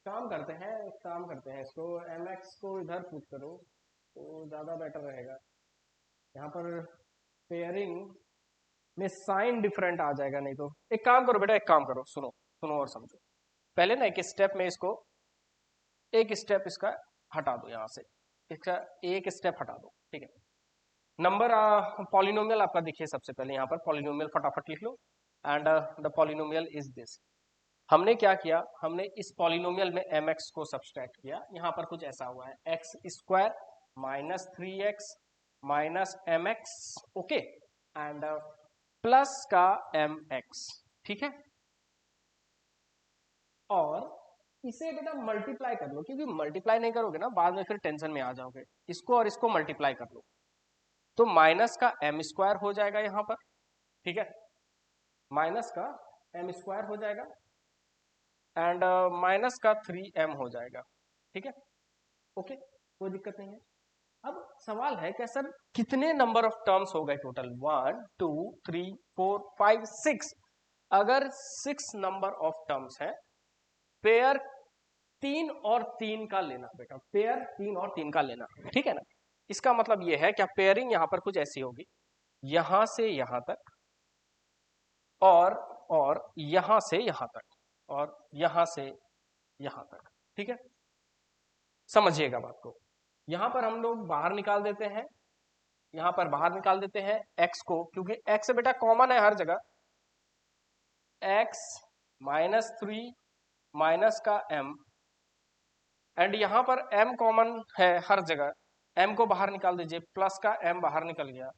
काम करते हैं, काम करते हैं, इसको mx को इधर पुट करो तो ज्यादा बेटर रहेगा। यहाँ पर पेयरिंग में साइन डिफरेंट आ जाएगा, नहीं तो एक काम करो बेटा, एक काम करो, सुनो सुनो और समझो, पहले ना एक स्टेप में इसको, एक स्टेप इसका हटा दो, यहां से इसका एक स्टेप हटा दो, ठीक है। नंबर पॉलिनोमियल आपका देखिए, सबसे पहले यहाँ पर पॉलिनोमियल फटाफट लिख लो, and the polynomial is this. हमने क्या किया, हमने इस पॉलिनोमियल में mx को सब्सट्रैक्ट किया, यहाँ पर कुछ ऐसा हुआ है, x² minus 3x minus mx, okay, and plus का mx, ठीक है। और इसे बेटा मल्टीप्लाई कर लो, क्योंकि मल्टीप्लाई नहीं करोगे ना बाद में फिर टेंशन में आ जाओगे, इसको और इसको मल्टीप्लाई कर लो, तो माइनस का m² हो जाएगा यहाँ पर, ठीक है, माइनस का m² हो जाएगा, एंड माइनस का 3m हो जाएगा, ठीक है, ओके, कोई दिक्कत नहीं है। अब सवाल है कि सर कितने नंबर ऑफ टर्म्स हो गए टोटल, 1 2 3 4 5 6, अगर 6 नंबर ऑफ टर्म्स है, पेयर 3 और 3 का लेना बेटा, पेयर 3 और 3 का लेना, ठीक है ना। इसका मतलब यह है क्या, पेयरिंग यहां पर कुछ ऐसी होगी, यहां से यहां तक, और यहां से यहां तक, और यहां से यहां तक, ठीक है, समझिएगा बात को। यहां पर हम लोग बाहर निकाल देते हैं, यहां पर बाहर निकाल देते हैं x को, क्योंकि x बेटा कॉमन है हर जगह, x -3 माइनस का m, एंड यहां पर m कॉमन है हर जगह, m को बाहर निकाल दीजिए, प्लस का m बाहर निकल गया,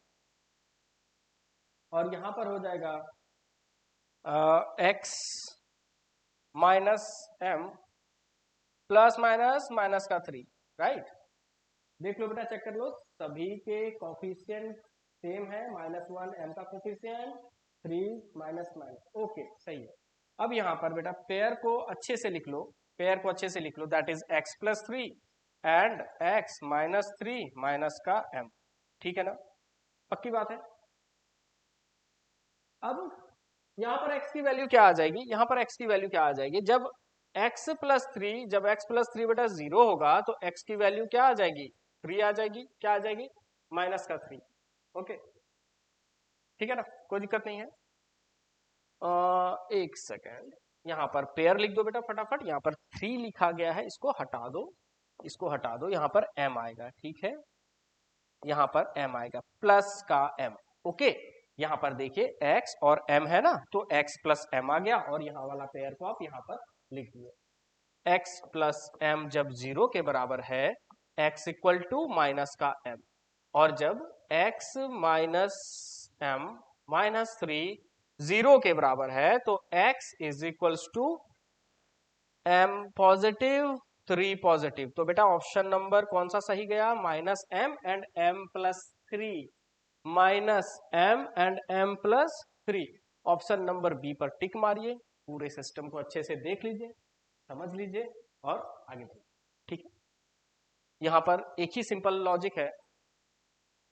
और यहां पर हो जाएगा x minus m plus minus minus का 3, राइट। देख लो बेटा, चेक कर लो, सभी के कोफिशिएंट सेम है, -1 m का कोफिशिएंट, 3 माइनस माइनस, ओके सही है। अब यहाँ पर बेटा पेयर को अच्छे से लिख लो, पेयर को अच्छे से लिख लो, that is x plus 3 and x minus 3 minus का m, ठीक है ना, पक्की बात है। अब यहां पर x की वैल्यू क्या आ जाएगी, यहां पर x की वैल्यू क्या आ जाएगी, जब x प्लस 3, जब x प्लस 3 बेटा 0 होगा तो x की वैल्यू क्या आ जाएगी, 3 आ जाएगी, क्या आ जाएगी, माइनस का 3, ओके, ठीक है ना, कोई दिक्कत नहीं है। एक सेकेंड, यहाँ पर पेयर लिख दो बेटा फटाफट, यहाँ पर 3 लिखा गया है, इसको हटा दो, इसको हटा दो, यहाँ पर m आएगा, ठीक है, यहाँ पर m आएगा प्लस का m, ओके, यहाँ पर देखिए x और m है ना, तो x प्लस m आ गया, और यहाँ वाला पेयर को आप यहाँ पर लिख दिए, x प्लस m जब 0 के बराबर है, x इक्वल टू माइनस का m, और जब x माइनस m माइनस 3 0 के बराबर है, तो x is equals to m positive 3 positive, तो बेटा ऑप्शन नंबर कौन सा सही गया, minus m and m plus 3, minus m and m plus 3, option number B पर टिक मारिए, पूरे सिस्टम को अच्छे से देख लीजिए, समझ लीजिए और आगे बढ़िए, ठीक है। यहां पर एक ही सिंपल लॉजिक है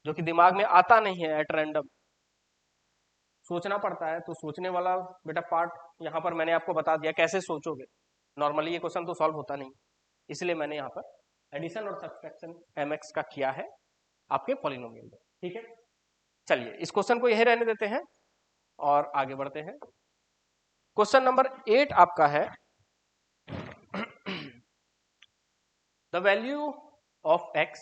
जो कि दिमाग में आता नहीं है, एट रैंडम सोचना पड़ता है, तो सोचने वाला बेटा पार्ट यहाँ पर मैंने आपको बता दिया, कैसे सोचोगे, नॉर्मली ये क्वेश्चन तो सॉल्व होता नहीं, इसलिए मैंने यहाँ पर एडिशन और सब्सट्रैक्शन mx का किया है आपके पॉलिनोमियल में, ठीक है। चलिए इस क्वेश्चन को यही रहने देते हैं और आगे बढ़ते हैं। क्वेश्चन नंबर 8 आपका है, the value of x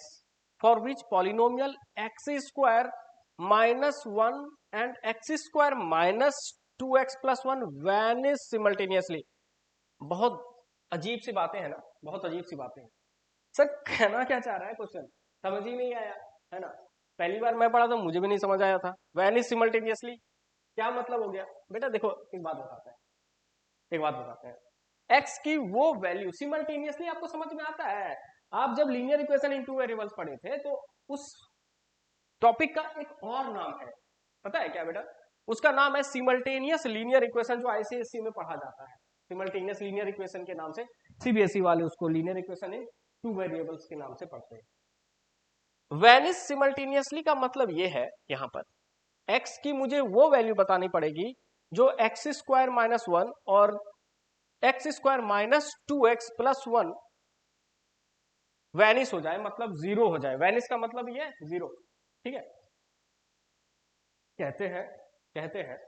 for which polynomial x square minus 1 and x square minus 2x plus 1 vanish simultaneously. बहुत अजीब सी बातें हैं ना, बहुत अजीब सी बातें हैं सर, कहना क्या चाह रहा है क्वेश्चन, समझ ही नहीं आया है ना, पहली बार मैं पढ़ा तो मुझे भी नहीं समझ आया था, वैनिश सिमल्टेनियसली क्या मतलब हो गया बेटा, देखो एक बात बताते हैं, एक बात बताते हैं, x की वो वैल्यू सिमल्टेनियसली आपको समझ में आता है, आप जब linear equation in two variables पढ़े थे तो उस टॉपिक का एक और नाम है, पता है क्या बेटा, उसका नाम है सिमल्टेनियस लीनियर इक्वेशन, जो आईसीएससी में पढ़ा जाता है, सिमल्टेनियस लीनियर इक्वेशन के नाम से सीबीएसई वाले उसको linear equation in two variables के नाम से पढ़ते हैं। वैनिश सिमल्टेनियसली का मतलब ये है, यहां पर x की मुझे वो वैल्यू बतानी पड़ेगी जो एक्स स्क्वायर माइनस 1 और x square minus 2x plus 1 vanish हो जाए, मतलब जीरो हो जाए, वैनिश का मतलब ये है जीरो, ठीक है। कहते हैं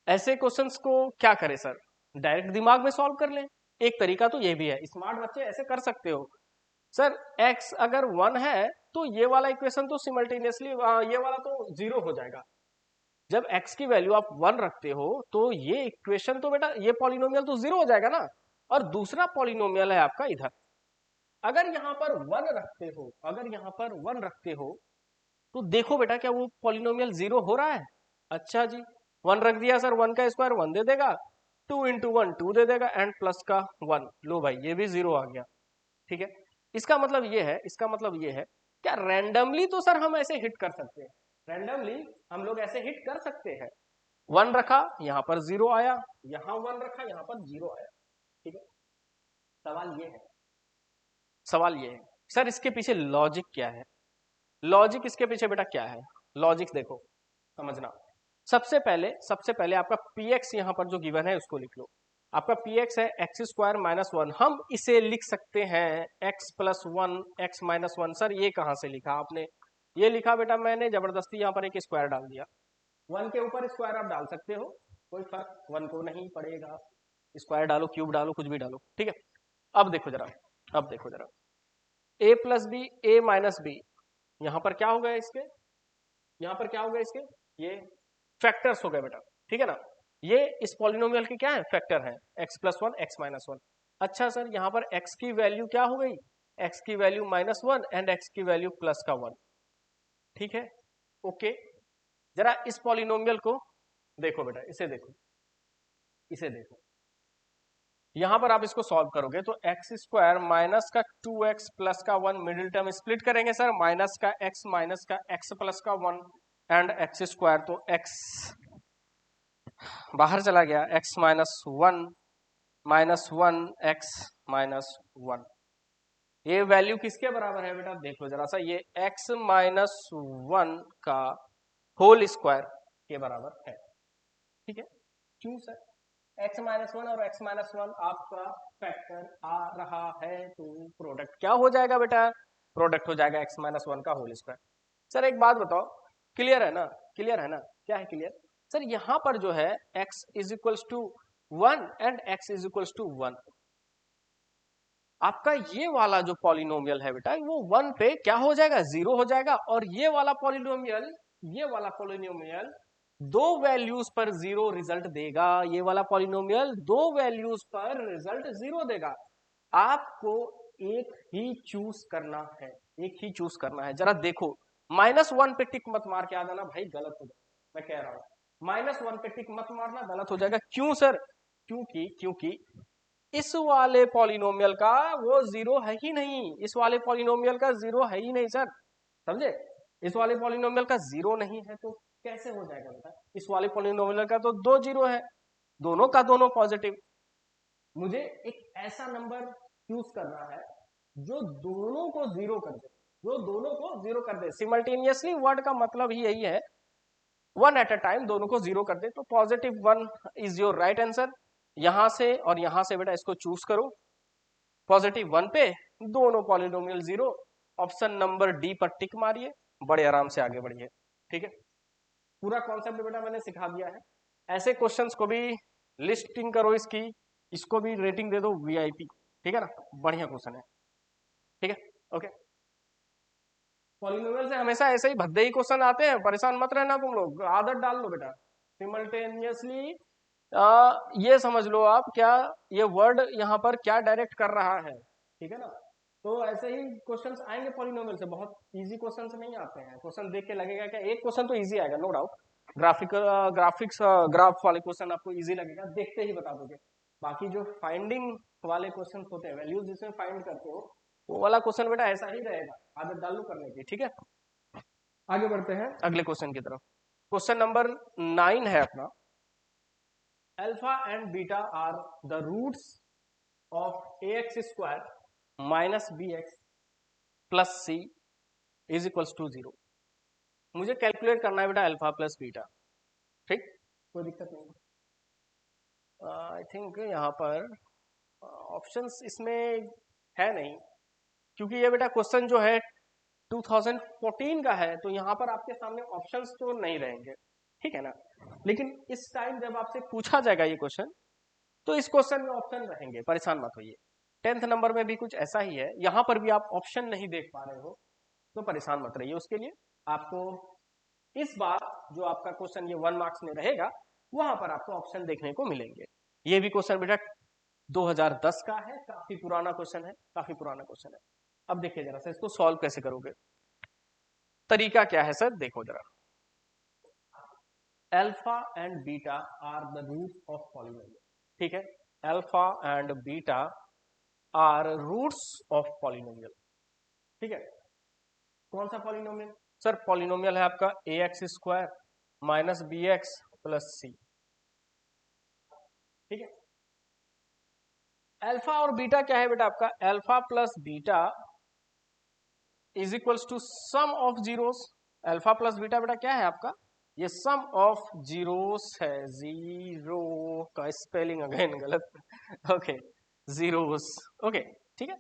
ऐसे क्वेश्चंस को क्या करें सर, डायरेक्ट दिमाग में सॉल्व कर लें, एक तरीका तो ये भी है, स्मार्ट बच्चे ऐसे कर सकते हो, सर x अगर 1 है तो ये वाला इक्वेशन तो सिमल्टेनियसली ये वाला तो जीरो हो जाएगा, जब x की वैल्यू आप 1 रखते हो तो ये इक्वेशन तो बेटा ये पॉलिनोमियल तो जीरो हो जाएगा ना, और दूसरा पॉलिनोमियल है आपका इधर, अगर यहाँ पर 1 रखते हो, अगर यहाँ पर 1 रखते हो तो देखो बेटा क्या वो पॉलिनोमियल जीरो हो रहा है, अच्छा जी 1 रख दिया सर, 1 का स्क्वायर 1 दे देगा, 2 इंटू 1 2 दे देगा, एंड प्लस का 1, लो भाई ये भी जीरो आ गया, ठीक है। इसका मतलब ये है, इसका मतलब ये है, क्या रैंडमली तो सर हम ऐसे हिट कर सकते हैं, रैंडमली हम लोग ऐसे हिट कर सकते हैं, 1 रखा यहाँ पर जीरो आया, यहाँ 1 रखा यहाँ पर जीरो आया, ठीक है। सवाल ये है, सवाल ये है सर इसके पीछे लॉजिक क्या है, लॉजिक इसके पीछे बेटा क्या है, लॉजिक देखो समझना, सबसे पहले आपका px यहां पर जो गिवन है उसको लिख लो, आपका px है एक्स स्क्वायर माइनस 1, हम इसे लिख सकते हैं x plus 1 x minus 1, sir ये कहां से लिखा आपने, ये लिखा बेटा मैंने जबरदस्ती यहां पर एक स्क्वायर डाल दिया, 1 के ऊपर स्क्वायर आप डाल सकते हो, कोई फर्क 1 को नहीं पड़ेगा, स्क्वायर डालो क्यूब डालो कुछ भी डालो, ठीक है। अब देखो जरा, अब देखो जरा, a plus B A minus B, यहां पर क्या हो गया इसके, यहां पर क्या हो गया इसके, ये फैक्टर्स हो गए बेटा, ठीक है ना, ये इस पॉलिनोमियल के क्या है, फैक्टर है, x प्लस 1 एक्स माइनस 1, अच्छा सर यहाँ पर x की वैल्यू क्या हो गई, x की वैल्यू माइनस 1 एंड x की वैल्यू प्लस का 1, ठीक है, ओके। जरा इस पॉलिनोमियल को देखो बेटा, इसे देखो, इसे देखो, यहां पर आप इसको सॉल्व करोगे तो एक्स स्क्वायर माइनस का 2x प्लस का 1, मिडिल टर्म स्प्लिट करेंगे सर, माइनस का x प्लस का 1 एंड एक्स स्क्वायर, तो x बाहर चला गया, x माइनस 1 -1 ये वैल्यू किसके बराबर है बेटा? देखो जरा सा, ये x-1 का होल स्क्वायर के बराबर है। ठीक है, क्यों सर? x-1 और x-1 आपका फैक्टर आ रहा है तो प्रोडक्ट क्या हो जाएगा बेटा? प्रोडक्ट हो जाएगा x-1 का होल स्क्वायर। सर एक बात बताओ, क्लियर है ना? क्लियर है ना? क्या है क्लियर? सर यहां पर जो है x is equals to 1 and x is equals to 1, आपका ये वाला जो पॉलिनोमियल है बेटा वो 1 पे क्या हो जाएगा? 0 हो जाएगा। और ये वाला पॉलिनोमियल दो वैल्यूज पर 0 रिजल्ट देगा। ये वाला पॉलिनोमियल दो वैल्यूज पर रिजल्ट 0 देगा। आपको एक ही चूज करना है, एक ही चूज करना है। जरा देखो, -1 पे टिक मत मार के आ जाना भाई, गलत हो जाएगा। मैं कह रहा हूं -1 पे टिक मत मारना, गलत हो जाएगा। क्यों सर? क्योंकि इस वाले पॉलिनोमियल का वो 0 है ही नहीं। इस वाले पॉलिनोमियल का 0 है ही नहीं सर, समझे? इस वाले पॉलिनोमियल का 0 नहीं है तो कैसे हो जाएगा बेटा? इस वाले पॉलिनोमियल का तो 2 0 है, दोनों का दोनों पॉजिटिव। मुझे एक ऐसा नंबर चूज करना है जो दोनों को 0 कर दे, जो दोनों को 0 कर दे सिमल्टेनियसली। वर्ड का मतलब ही यही है, 1 एट अ टाइम दोनों को 0 कर दे। तो +1 इज योर राइट आंसर। यहां से और यहां से बेटा इसको चूज करो। +1 पे दोनों पॉलिनोमियल 0। ऑप्शन नंबर डी पर टिक मारिए, बड़े आराम से आगे बढ़िए। ठीक है, पूरा कॉन्सेप्ट बेटा मैंने सिखा दिया है। ऐसे क्वेश्चंस को भी लिस्टिंग करो इसकी, इसको भी रेटिंग दे दो वीआईपी। ठीक है ना, बढ़िया क्वेश्चन है। ठीक है, ओके। पॉलिनोमियल से हमेशा ऐसे ही भद्दे ही क्वेश्चन आते हैं, परेशान मत रहना तुम लोग, आदत डाल लो बेटा। सिमल्टेनियसली ये समझ लो आप, क्या ये वर्ड यहाँ पर क्या डायरेक्ट कर रहा है। ठीक है ना, तो ऐसे ही क्वेश्चंस आएंगे पॉलिनोमियल से। बहुत इजी क्वेश्चंस नहीं आते हैं, क्वेश्चन देख के लगेगा क्या एक क्वेश्चन तो इजी आएगा, नो डाउट। ग्राफ वाले क्वेश्चन आपको इजी लगेगा, देखते ही बता दोगे। बाकी जो फाइंडिंग वाले क्वेश्चन होते हैं, वैल्यूज जिसमें फाइंड करते हो, वो वाला क्वेश्चन बेटा ऐसा ही रहेगा, आदत डाल लो करने की। ठीक है, आगे बढ़ते हैं अगले क्वेश्चन की तरफ। क्वेश्चन नंबर 9 है अपना, alpha and beta are the roots of ax² minus bx plus c is equals to 0। मुझे कैलकुलेट करना है बेटा अल्फा प्लस बीटा। ठीक, कोई दिक्कत नहीं। आई थिंक यहाँ पर ऑप्शंस इसमें है नहीं, क्योंकि ये बेटा क्वेश्चन जो है 2014 का है, तो यहाँ पर आपके सामने ऑप्शंस तो नहीं रहेंगे। ठीक है ना, लेकिन इस टाइम जब आपसे पूछा जाएगा ये क्वेश्चन, तो इस क्वेश्चन में ऑप्शन रहेंगे, परेशान मत होइए। 10th नंबर में भी कुछ ऐसा ही है, यहां पर भी आप ऑप्शन नहीं देख पा रहे हो तो परेशान मत रहिए। उसके लिए आपको इस बार जो आपका क्वेश्चन ये 1 मार्क्स में रहेगा, वहां पर आपको ऑप्शन देखने को मिलेंगे। ये भी क्वेश्चन बेटा 2010 का है, काफी पुराना क्वेश्चन है, काफी पुराना क्वेश्चन है। अब देखिए जरा सा, इसको सॉल्व कैसे करोगे, तरीका क्या है सर? देखो जरा, alpha and beta are the roots of polynomial. ठीक है, alpha and beta are roots of polynomial. ठीक है, कौन सा पॉलिनोमियल? सर पॉलिनोमियल है आपका ax² minus bx plus c। ठीक है, अल्फा और बीटा क्या है बेटा आपका? Alpha plus beta is equals to sum of zeros. Alpha plus beta बेटा क्या है आपका? ये सम ऑफ जीरोस है। जीरो का स्पेलिंग अगेन गलत, ओके, जीरोस। ओके, ठीक है,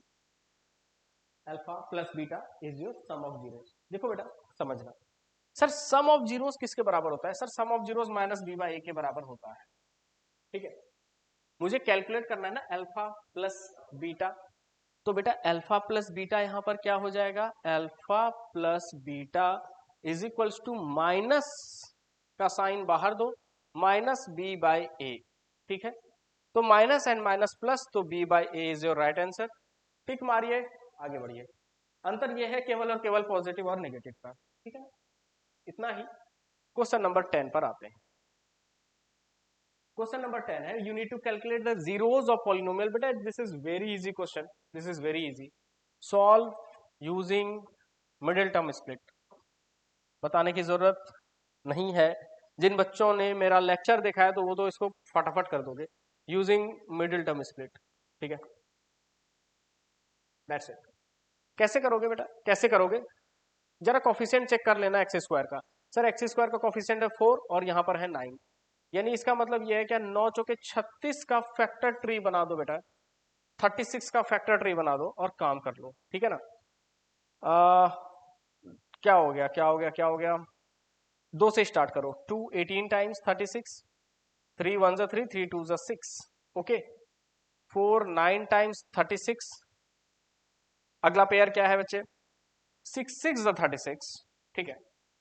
alpha plus beta is your sum of zeros. देखो बेटा समझना, सर सम ऑफ जीरोस किसके बराबर होता है? Sir sum of zeros minus B by A के बराबर होता है। ठीक है, मुझे कैलकुलेट करना है ना अल्फा प्लस बीटा, तो बेटा अल्फा प्लस बीटा यहां पर क्या हो जाएगा? Alpha plus beta is equals to minus का साइन बाहर दो, माइनस बी बाई ए। ठीक है, तो माइनस एंड माइनस प्लस, तो B by A is your right answer. Tick मारिए, आगे बढ़िए। अंतर यह है केवल और केवल पॉजिटिव और नेगेटिव का। ठीक है, इतना ही। क्वेश्चन नंबर 10 पर आते हैं। क्वेश्चन नंबर 10 है, you need to calculate the zeros of polynomial. बेटा this is very easy question, this is very easy. Solve using middle term split. बताने की जरूरत नहीं है, जिन बच्चों ने मेरा लेक्चर देखा है तो वो तो इसको फटाफट कर दोगे। यूजिंग मिडिल टर्म स्प्लिट, ठीक है, दैट्स इट। कैसे करोगे बेटा, कैसे करोगे, जरा कॉफिशिएंट चेक कर लेना एक्स स्क्वायर का। सर एक्स स्क्वायर का कॉफिशिएंट है 4 और यहाँ पर है 9, यानी इसका मतलब ये है क्या 9 चौके 36 का फैक्टर ट्री बना दो बेटा, 36 का फैक्टर ट्री बना दो और काम कर लो, ठीक है ना। क्या हो गया, क्या हो गया, क्या हो गया, 2 से स्टार्ट करो, 2 18 टाइम्स 36, 3 1 जा 3, 3 2 जा 6, ओके, 4 9 टाइम्स 36, अगला पेयर क्या है बच्चे, 6 6 जा 36, ठीक है,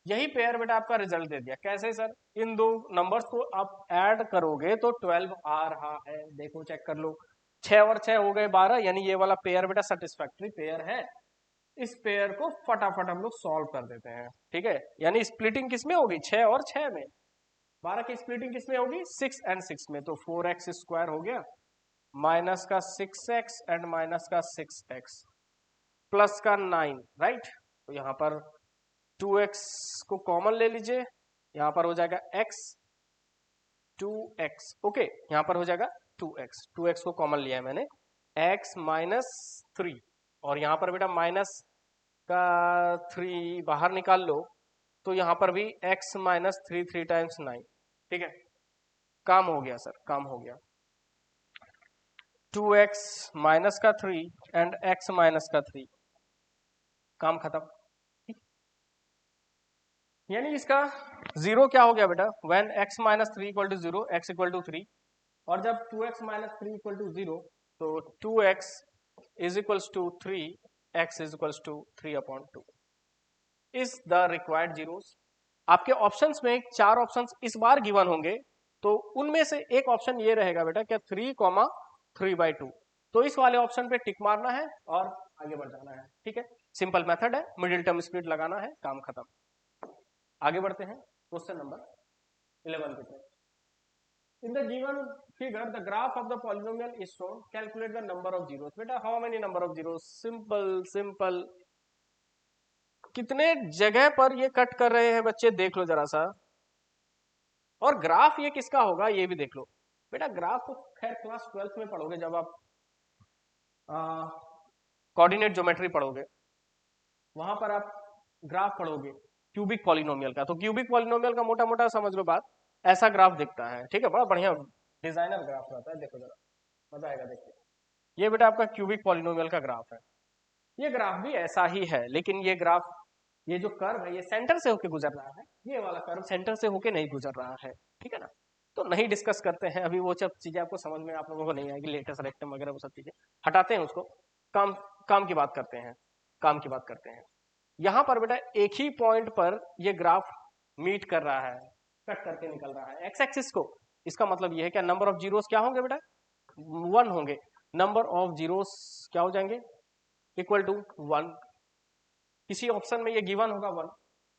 यही पेयर बेटा आपका रिजल्ट दे दिया। कैसे सर, इन दो नंबर्स को आप ऐड करोगे तो 12 आ रहा है, देखो चेक कर लो, 6 और 6 हो गए 12, यानी ये वाला पेयर बेटा सेटिस्फैक्टरी पेयर है। इस पेयर को फटाफट हम लोग सॉल्व कर देते हैं, ठीक है, यानी स्प्लिटिंग किसमें होगी, 6 और 6 में, 12 की स्प्लिटिंग किसमें होगी, 6 एंड 6 में, तो 4x स्क्वायर हो गया, माइनस का 6x एंड माइनस का 6x प्लस का 9, राइट, तो यहां पर 2x को कॉमन ले लीजिए, यहां पर हो जाएगा x 2x, ओके, यहां पर हो जाएगा 2x, 2x को कॉमन लिया है मैंने, x माइनस 3, और यहां पर बेटा माइनस का 3 बाहर निकाल लो, तो यहां पर भी x माइनस 3 3 टाइम्स 9, ठीक है, काम हो गया सर, काम हो गया, 2x माइनस का 3 एंड x माइनस का 3, काम खत्म। यानी इसका जीरो क्या हो गया बेटा, when x minus 3 equal to 0, x equal to 3, और जब 2x माइनस 3 इक्वल टू 0, तो 2x is equals to 3, x is equals to 3/2 is the required zeros. आपके ऑप्शंस में 4 ऑप्शंस इस बार गिवन होंगे, तो उनमें से एक ऑप्शन ये रहेगा बेटा क्या 3,3/2, तो इस वाले ऑप्शन पे टिक मारना है और आगे बढ़ जाना है, ठीक है, सिंपल मेथड है, मिडिल टर्म स्प्लिट लगाना है, काम खत्म। आगे बढ़ते हैं क्वेश्चन नंबर 11 की तरफ। In the given figure, the graph of the polynomial is shown. Calculate the number of zeros. बेटा how many number of zeros? Simple, simple. कितने जगह पर ये कट कर रहे हैं बच्चे, देख लो जरा सा, और ग्राफ ये किसका होगा ये भी देख लो। बेटा ग्राफ तो खैर क्लास 12th में पढ़ोगे, जब आप कोऑर्डिनेट ज्योमेट्री पढ़ोगे, वहां पर आप ग्राफ पढ़ोगे क्यूबिक पॉलिनोमियल का, तो क्यूबिक पॉलिनोमियल का मोटा मोटा समझ लो बात, ऐसा ग्राफ दिखता है, ठीक है, बड़ा बढ़िया डिजाइनर ग्राफ रहता है, देखो जरा मजा आएगा देखिए, ये बेटा आपका क्यूबिक पॉलिनोमियल का ग्राफ है, ये ग्राफ भी ऐसा ही है, लेकिन ये ग्राफ, ये जो कर्व है ये सेंटर से होके गुजर रहा है, ये वाला कर्व सेंटर से होके नहीं गुजर रहा है, ठीक है ना, तो नहीं डिस्कस करते हैं अभी, वो सब चीजें आपको समझ में आप लोगों को नहीं आएगी, लेटेस्ट रेक्टम वगैरह वो सब चीजें हटाते हैं उसको, काम काम की बात करते हैं, काम की बात करते हैं। यहां पर बेटा एक ही पॉइंट पर ये ग्राफ मीट कर रहा है, कट करके निकल रहा है एक्स एक्सिस को, इसका मतलब ये है क्या नंबर ऑफ जीरोस क्या होंगे बेटा, 1 होंगे, नंबर ऑफ जीरोस क्या हो जाएंगे, इक्वल टू 1, किसी ऑप्शन में ये गिवन होगा 1,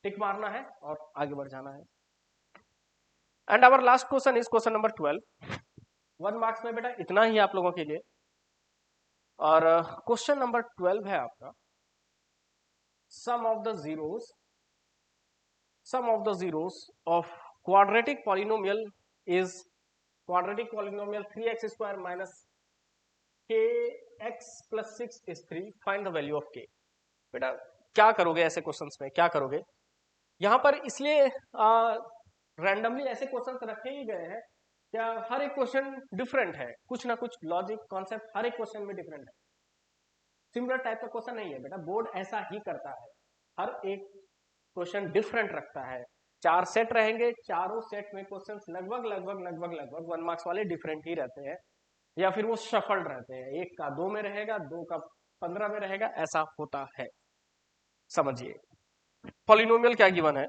टिक मारना है और आगे बढ़ जाना है। And our last question is question number 12, 1 marks में बेटा इतना ही आप लोगों के लिए, और क्वेश्चन नंबर 12 है आपका, sum of the zeros of quadratic polynomial is quadratic polynomial 3x square minus kx plus 6 is 3, find the value of k। बेटा क्या करोगे ऐसे क्वेश्चंस में, क्या करोगे, यहां पर इसलिए रैंडमली ऐसे क्वेश्चंस रखे ही गए हैं क्या, हर एक क्वेश्चन डिफरेंट है, कुछ ना कुछ लॉजिक कॉन्सेप्ट हर एक क्वेश्चन में डिफरेंट है, सिमिलर टाइप का क्वेश्चन नहीं है बेटा, बोर्ड ऐसा ही करता है, हर एक क्वेश्चन डिफरेंट रखता है, 4 सेट रहेंगे, चारों सेट में क्वेश्चंस लगभग लगभग लगभग लगभग 1 मार्क्स वाले डिफरेंट ही रहते हैं, या फिर वो शफल्ड रहते हैं, एक का 2 में रहेगा, 2 का 15 में रहेगा, ऐसा होता है, समझिए। पॉलिनोमियल क्या गिवन है,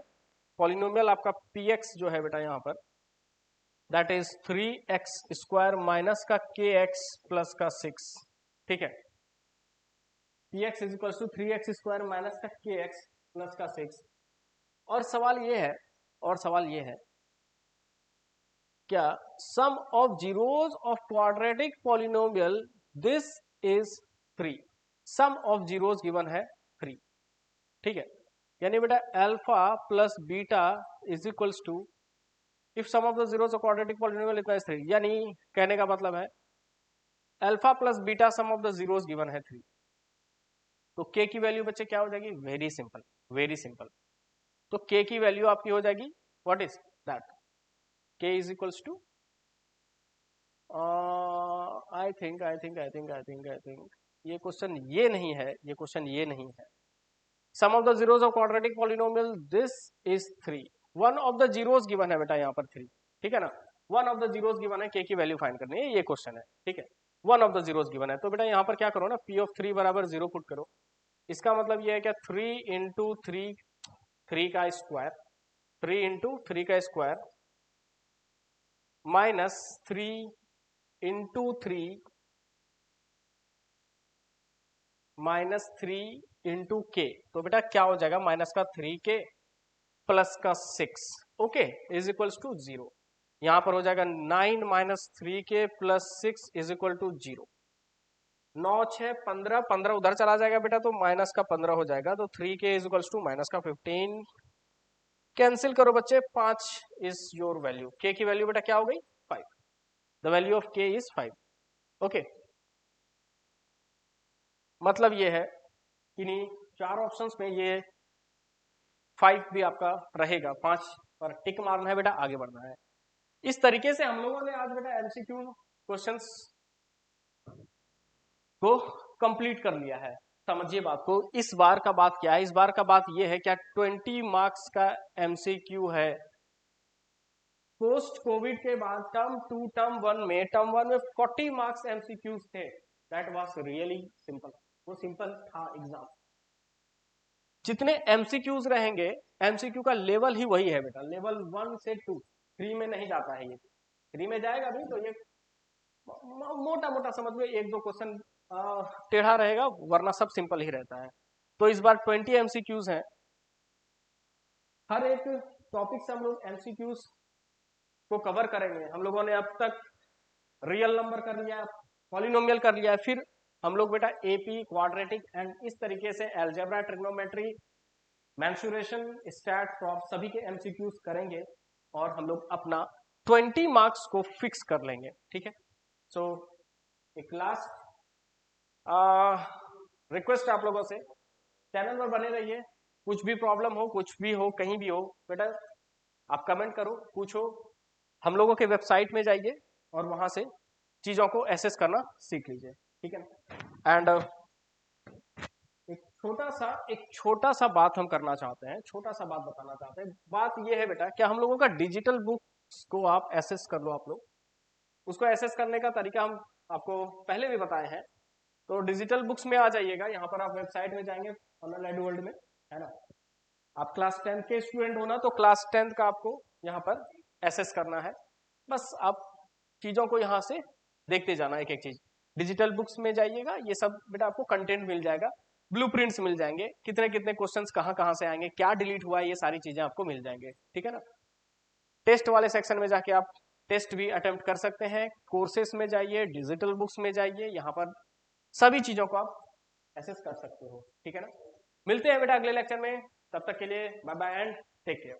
पॉलिनोमियल आपका px जो है बेटा यहाँ पर, that is 3x square minus का kx प्लस का 6, ठीक है, px is equal to 3x square minus का kx प्लस का 6, और सवाल ये है, और सवाल ये है क्या sum of zeros of quadratic polynomial this is 3, sum of zeros given है 3, ठीक है, यानी बेटा alpha plus beta is equals to, if sum of the zeros of quadratic polynomial इतना 3, यानी कहने का मतलब है alpha plus beta sum of the zeros given है 3, तो k की वैल्यू बच्चे क्या हो जाएगी, वेरी सिंपल, वेरी सिंपल। तो k की वैल्यू आपकी हो जाएगी, what is that, k is equals to I think ये क्वेश्चन ये नहीं है, ये क्वेश्चन ये नहीं है। Sum of the zeros of quadratic polynomial this is 3, one of the zeros given है बेटा यहाँ पर 3, ठीक है ना, one of the zeros given है, k की वैल्यू फाइंड करनी है, ये क्वेश्चन है, ठीक है। One of the zeros given है, तो बेटा यहाँ पर क्या करो ना, p ऑफ 3 बराबर 0 पुट करो। इसका मतलब ये है क्या, 3 इंटू 3 का स्क्वायर, 3 इंटू 3 का square minus 3 into 3 minus 3 into के, तो बेटा क्या हो जाएगा, माइनस का 3k प्लस का 6, ओके, इज इक्वल्स टू 0। यहां पर हो जाएगा 9 minus 3k plus 6 is equal to 0। 9 6 15, 15 उधर चला जाएगा बेटा, तो माइनस का 15 हो जाएगा, तो 3k is equals to minus का 15, कैंसिल करो बच्चे, 5 इज योर वैल्यू, k की वैल्यू बेटा क्या हो गई, 5, the value of k is 5, okay. मतलब ये है कि नहीं, चार ऑप्शंस में ये 5 भी आपका रहेगा, 5 पर टिक मारना है बेटा, आगे बढ़ना है। इस तरीके से हम लोगों ने आज बेटा एमसीक्यू क्वेश्चंस को कंप्लीट कर लिया है। समझिए बात को, इस बार का बात क्या है, इस बार का बात ये है क्या, 20 मार्क्स का एमसीक्यू है। पोस्ट कोविड के बाद टर्म 2 टर्म 1 में, टर्म 1 में 40 मार्क्स एमसीक्यूज थे, दैट वाज रियली सिंपल, वो सिंपल था एग्जाम। जितने एमसीक्यूज रहेंगे, एमसीक्यू का लेवल ही वही है बेटा, लेवल 1 से 2, 3 में नहीं जाता है ये, 3 में जाएगा भी तो ये मोटा मोटा समझ में एक दो क्वेश्चन टेढ़ा रहेगा, वरना सब सिंपल ही रहता है। तो इस बार 20 एमसीक्यूज हैं, हर एक टॉपिक से हम लोग एमसीक्यूज को कवर करेंगे। हम लोगों ने अब तक रियल नंबर कर लिया, पॉलिनोमियल कर लिया है, फिर हम लोग बेटा एपी, क्वाड्रेटिक एंड इस तरीके से algebra, trigonometry, mensuration, stat, prop सभी के एमसीक्यूज करेंगे और हम लोग अपना 20 मार्क्स को फिक्स कर लेंगे, ठीक है। सो एक लास्ट रिक्वेस्ट आप लोगों से, चैनल पर बने रहिए, कुछ भी प्रॉब्लम हो, कुछ भी हो, कहीं भी हो बेटा आप कमेंट करो, पूछो, हम लोगों के वेबसाइट में जाइए और वहां से चीजों को एसेस करना सीख लीजिए, ठीक है ना। एंड एक छोटा सा बात हम करना चाहते हैं, छोटा सा बात बताना चाहते हैं। बात ये है बेटा, क्या हम लोगों का डिजिटल बुक्स को आप एसेस कर लो, आप लोग उसको एसेस करने का तरीका हम आपको पहले भी बताए हैं। तो डिजिटल बुक्स में आ जाइएगा, यहाँ पर आप वेबसाइट में जाएंगे ऑनलाइन एडु वर्ल्ड में, है ना। आप क्लास 10 के स्टूडेंट हो ना, तो क्लास 10 का आपको यहाँ पर एसेस करना है। बस आप चीजों को यहाँ से देखते जाना, एक एक चीज। डिजिटल बुक्स में जाइएगा, ये सब बेटा आपको कंटेंट मिल जाएगा, ब्लूप्रिंट्स मिल जाएंगे, कितने कितने क्वेश्चंस कहाँ से आएंगे, क्या डिलीट हुआ है, ये सारी चीजें आपको मिल जाएंगे, ठीक है ना। टेस्ट वाले सेक्शन में जाके आप टेस्ट भी अटेम्प्ट कर सकते हैं। कोर्सेस में जाइए, डिजिटल बुक्स में जाइए, यहाँ पर सभी चीजों को आप एसेस कर सकते हो, ठीक है ना। मिलते हैं बेटा अगले लेक्चर में, तब तक के लिए bye bye and take care.